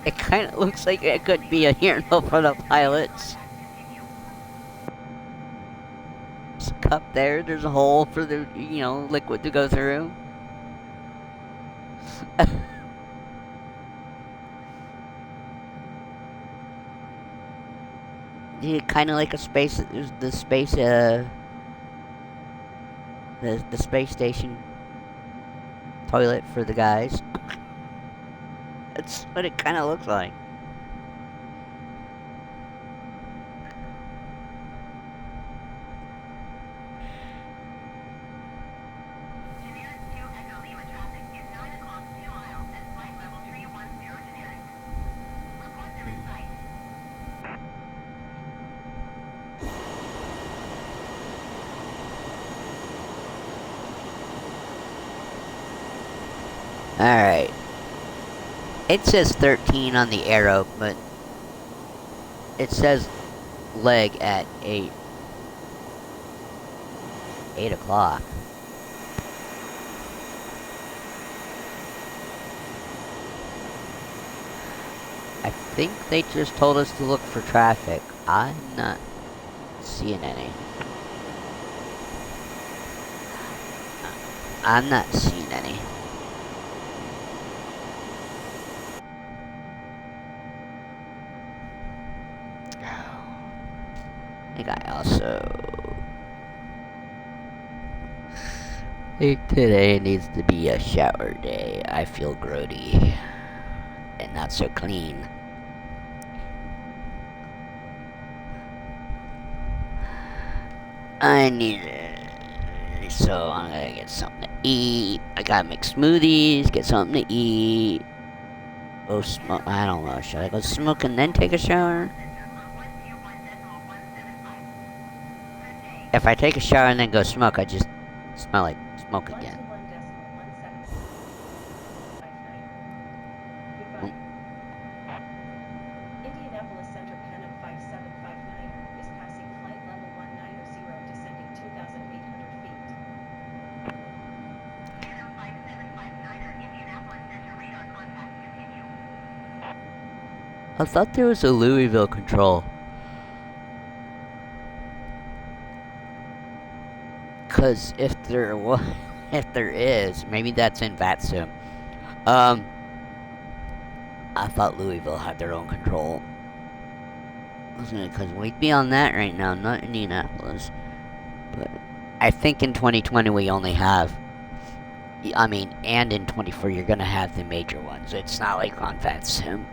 it kind of looks like it could be a urinal for the pilots. There's a cup there. There's a hole for the, liquid to go through. Yeah, kind of like a space, the space station toilet for the guys. That's what it kind of looks like. Alright. It says 13 on the arrow, but it says leg at 8. 8 o'clock. I think they just told us to look for traffic. I'm not seeing any. I'm not seeing any. I think I also think today needs to be a shower day. I feel grody and not so clean. I need it. So I'm gonna get something to eat. I gotta make smoothies, get something to eat. Go smoke. I don't know. Should I go smoke and then take a shower? If I take a shower and then go smoke, I just smell like smoke again. Indianapolis Center Pennant 5759er is passing flight level 190, descending 2,800 feet. Pennant 5759er, Indianapolis Center radar contact continue. I thought there was a Louisville control. Cause if there was, if there is, maybe that's in Vatsu. I thought Louisville had their own control. Because we'd be on that right now, not Indianapolis. But I think in 2020 we only have, I mean, and in 24 you're gonna have the major ones. It's not like on Vatsu.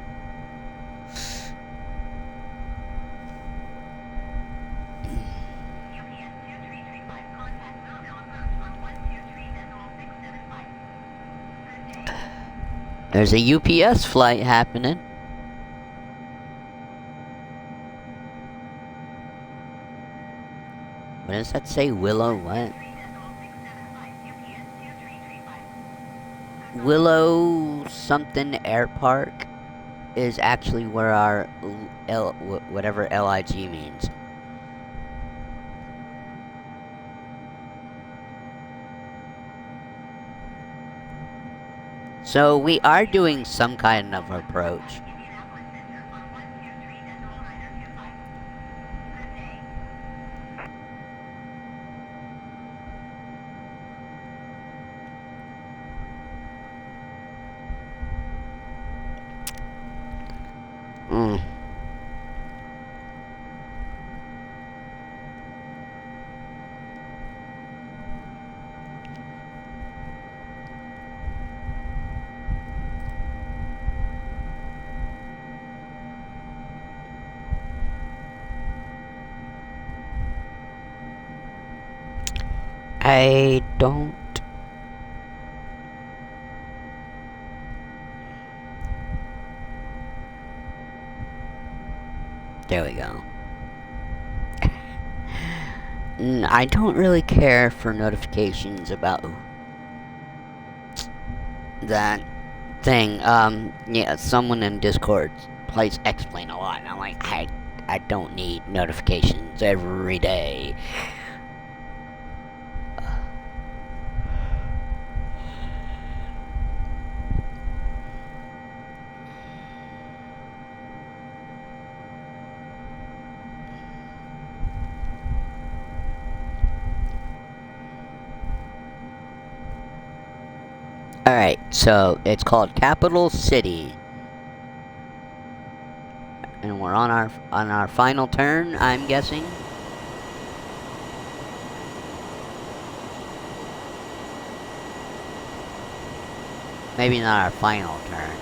There's a UPS flight happening. What does that say? Willow what? Willow something Air Park is actually where our whatever LIG means. So we are doing some kind of approach. I don't. There we go. I don't really care for notifications about that thing. Yeah, someone in Discord plays Explain a lot, and I'm like, I don't need notifications every day. Alright, so it's called Capital City. And we're on our final turn, I'm guessing. Maybe not our final turn.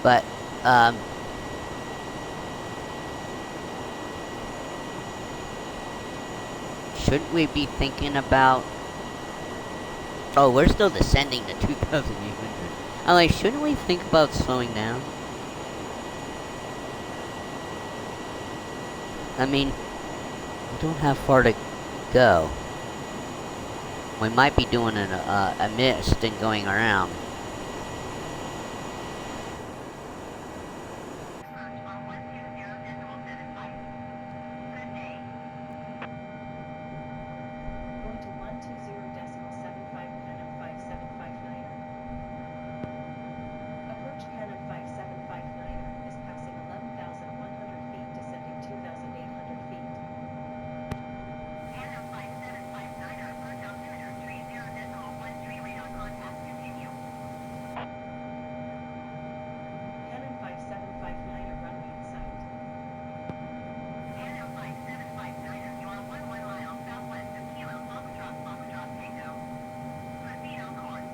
But shouldn't we be thinking about... Oh, we're still descending to 2,800. I'm like, shouldn't we think about slowing down? I mean, we don't have far to go. We might be doing a mist and going around. Going to 120.75 Canon 5759er. Approach Canon 5759er is passing 11,100 feet, descending 2,800 feet. Canon 5759er, approach altimeter 30.13 radar contact continue. Canon 5759er runway in sight. Canon 5759er, you are 11 miles southwest of Kilo Foxtrot Tango. Proceed on course.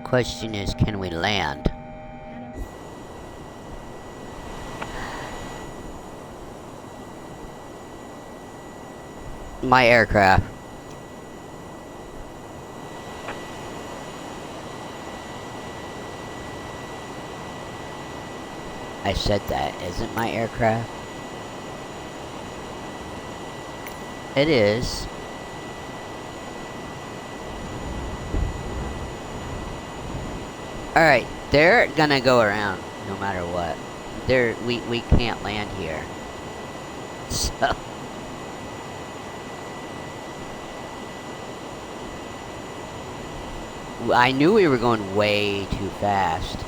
Question is, can we land? My aircraft. I said that isn't my aircraft. It is. Alright, they're gonna go around no matter what. We can't land here. So I knew we were going way too fast.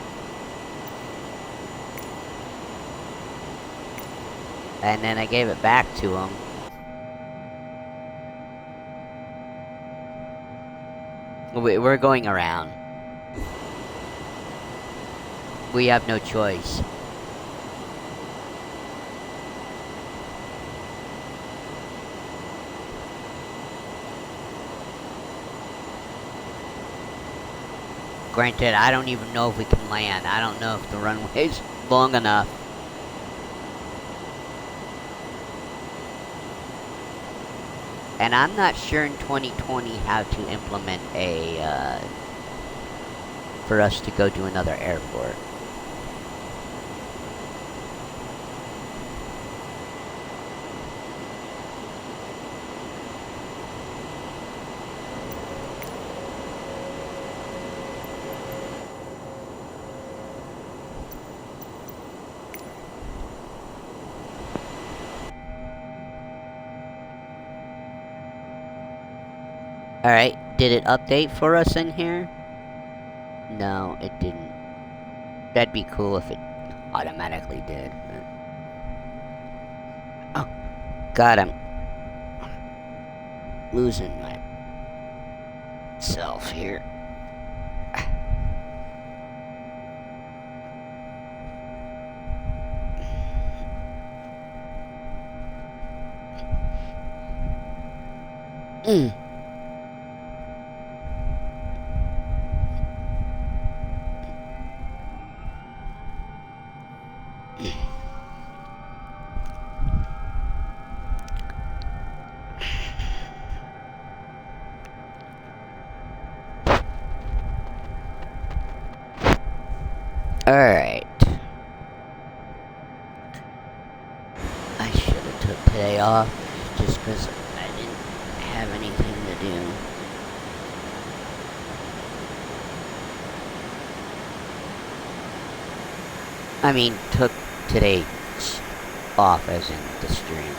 And then I gave it back to him. We're going around. We have no choice. Granted, I don't even know if we can land. I don't know if the runway's long enough. And I'm not sure in 2020 how to implement a, for us to go to another airport. Alright, did it update for us in here? No, it didn't. That'd be cool if it automatically did. But... oh, God, I'm losing myself here. Alright. I should have took today off just because I didn't have anything to do. I mean, took today off as in the stream.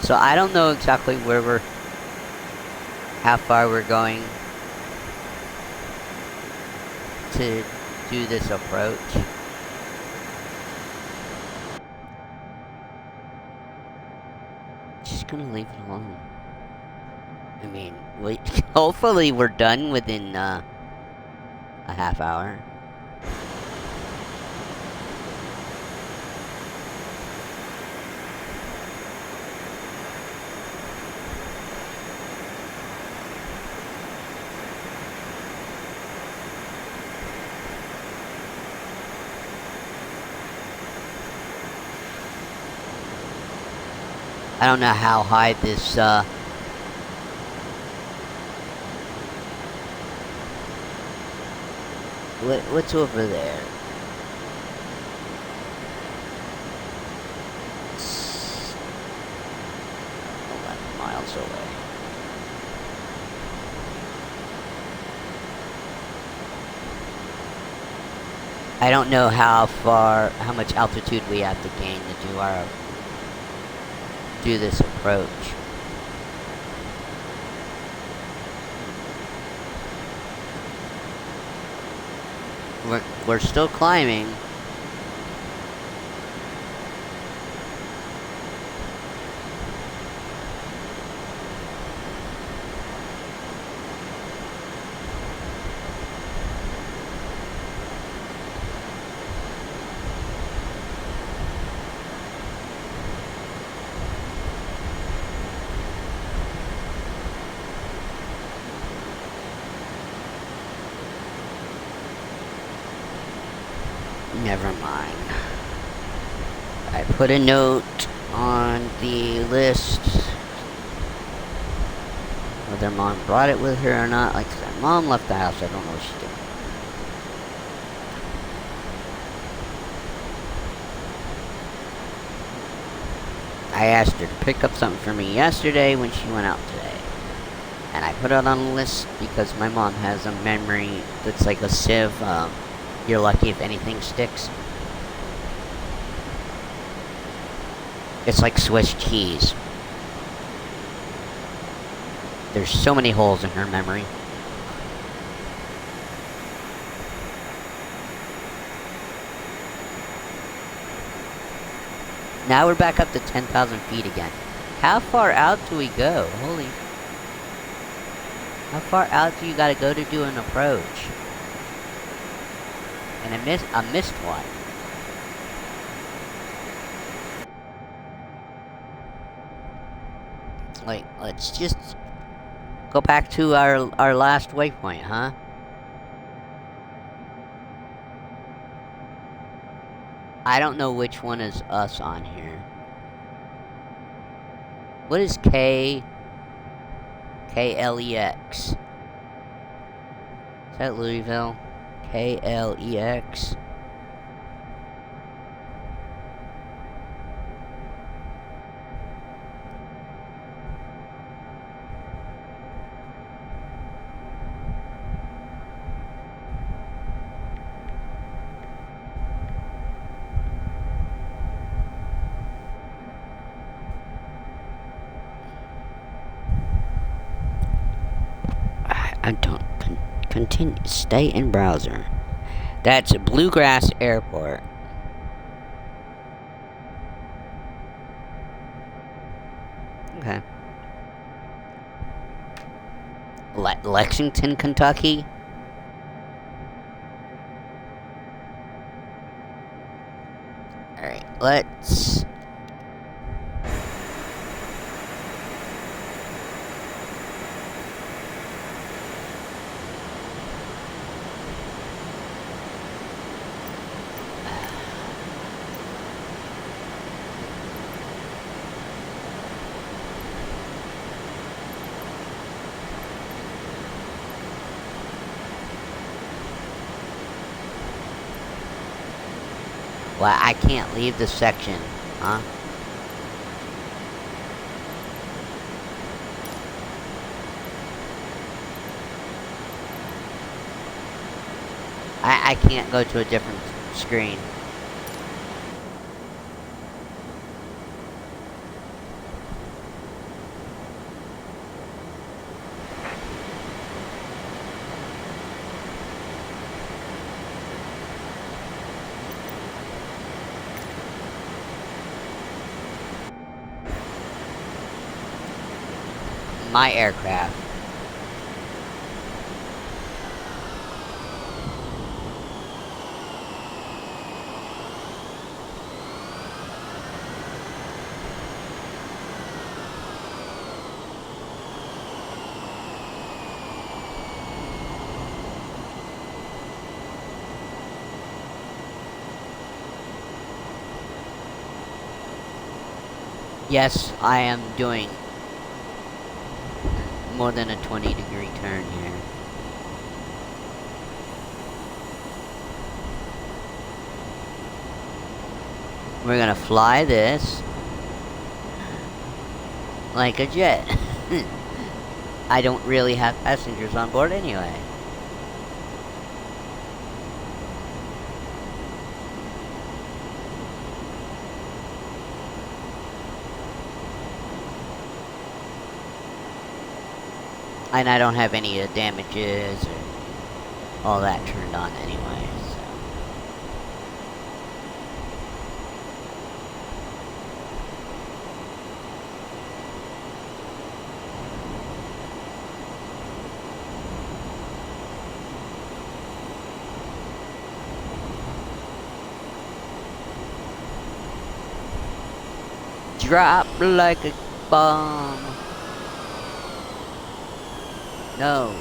So I don't know exactly where we're, how far we're going to do this approach. Just gonna leave it alone. I mean, hopefully we're done within a half hour. I don't know how high this, what's over there? I don't know how much altitude we have to gain to do this approach. We're still climbing. Never mind. I put a note on the list. Whether Mom brought it with her or not. Like I said, Mom left the house. I don't know what she did. I asked her to pick up something for me yesterday when she went out today. And I put it on the list because my mom has a memory that's like a sieve. You're lucky if anything sticks. It's like Swiss cheese. There's so many holes in her memory. Now we're back up to 10,000 feet again. How far out do we go? Holy... How far out do you gotta go to do an approach? And I missed one. Wait, let's just go back to our last waypoint, huh? I don't know which one is us on here. What is KLEX? Is that Louisville? KLEX. I don't continue. Stay in browser. That's Bluegrass Airport. Okay. Lexington, Kentucky. All right, let's. Well, I can't leave this section, huh? I can't go to a different screen. My aircraft. Yes, I am doing more than a 20-degree turn here. We're gonna fly this like a jet. I don't really have passengers on board anyway. And I don't have any damages or all that turned on anyway, so. Drop like a bomb. No.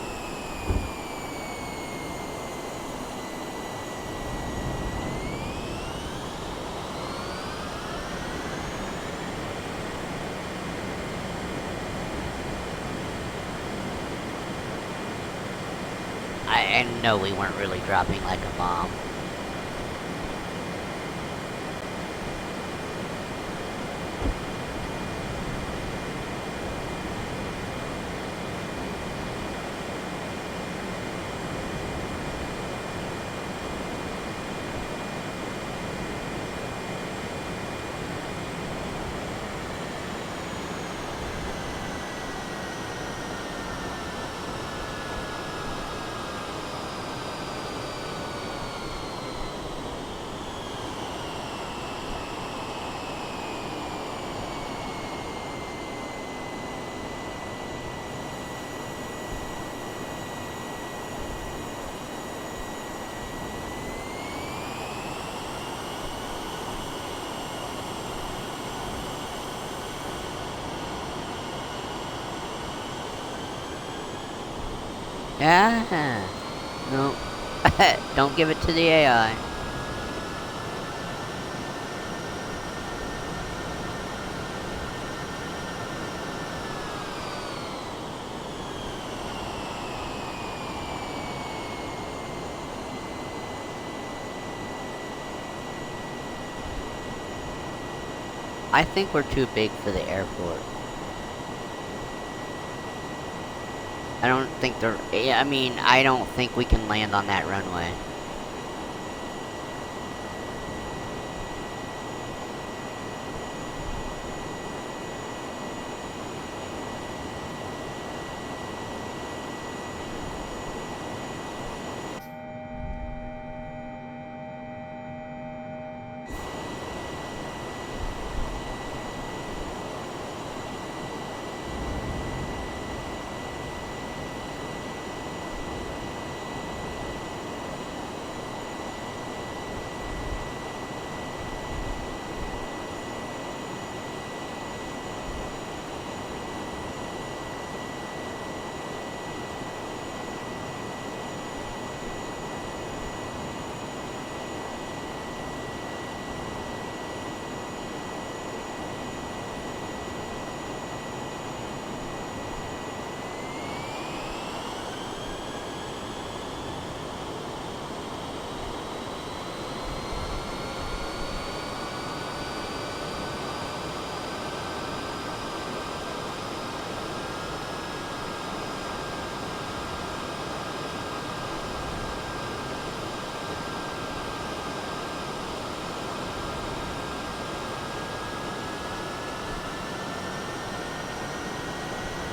I know we weren't really dropping like a bomb. Yeah. No. Don't give it to the AI. I think we're too big for the airport. I don't think I don't think we can land on that runway.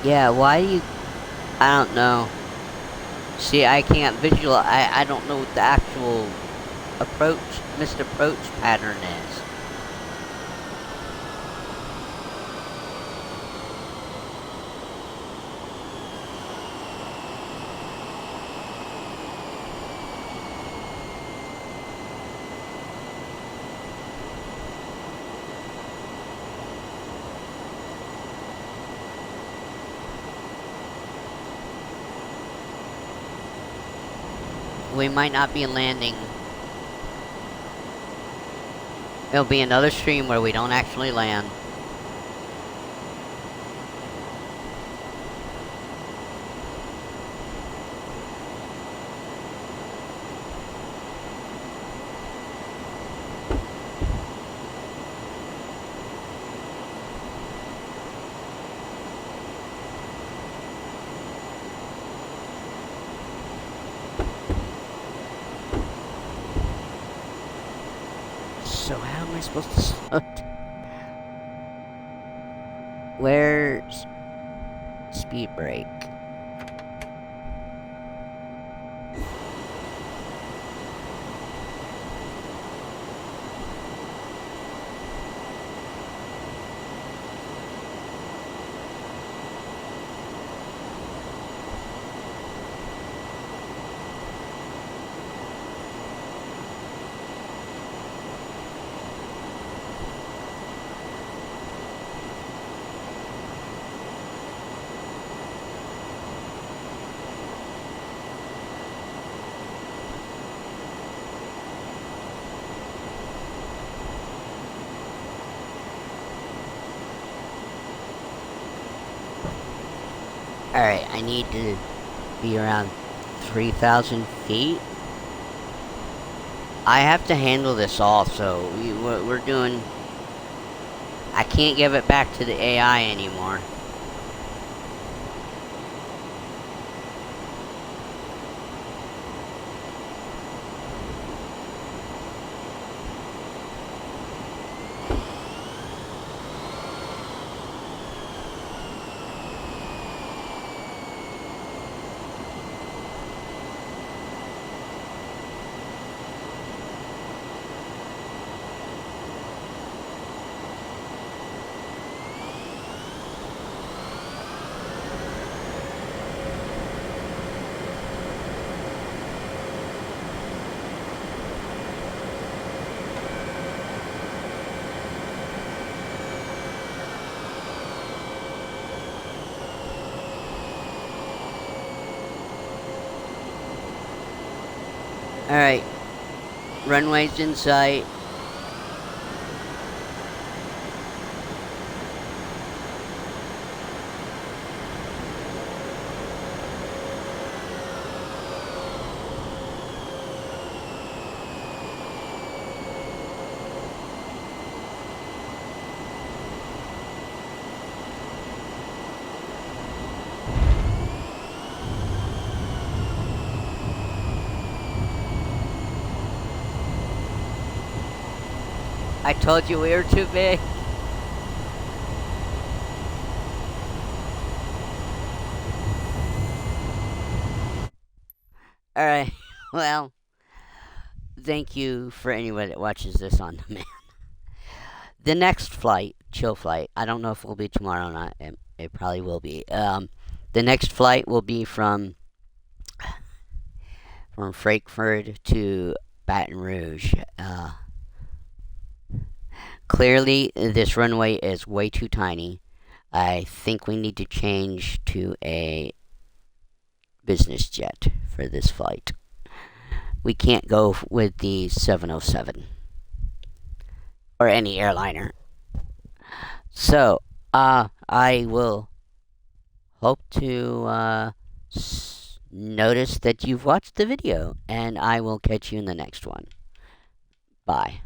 Yeah, why do you... I don't know. See, I can't visualize... I don't know what the actual missed approach pattern is. We might not be landing. It'll be another stream where we don't actually land. So how am I supposed to slow down? Where's speed brake? Alright, I need to be around 3,000 feet. I have to handle this all, so we're doing... I can't give it back to the AI anymore. Alright. Runway's in sight. I told you we were too big. Alright, well, thank you for anyone that watches this on demand. The next flight, chill flight, I don't know if it will be tomorrow or not. It probably will be. The next flight will be from Frankfurt to Baton Rouge. Clearly, this runway is way too tiny. I think we need to change to a business jet for this flight. We can't go with the 707 or any airliner. So, I will hope to notice that you've watched the video, and I will catch you in the next one. Bye.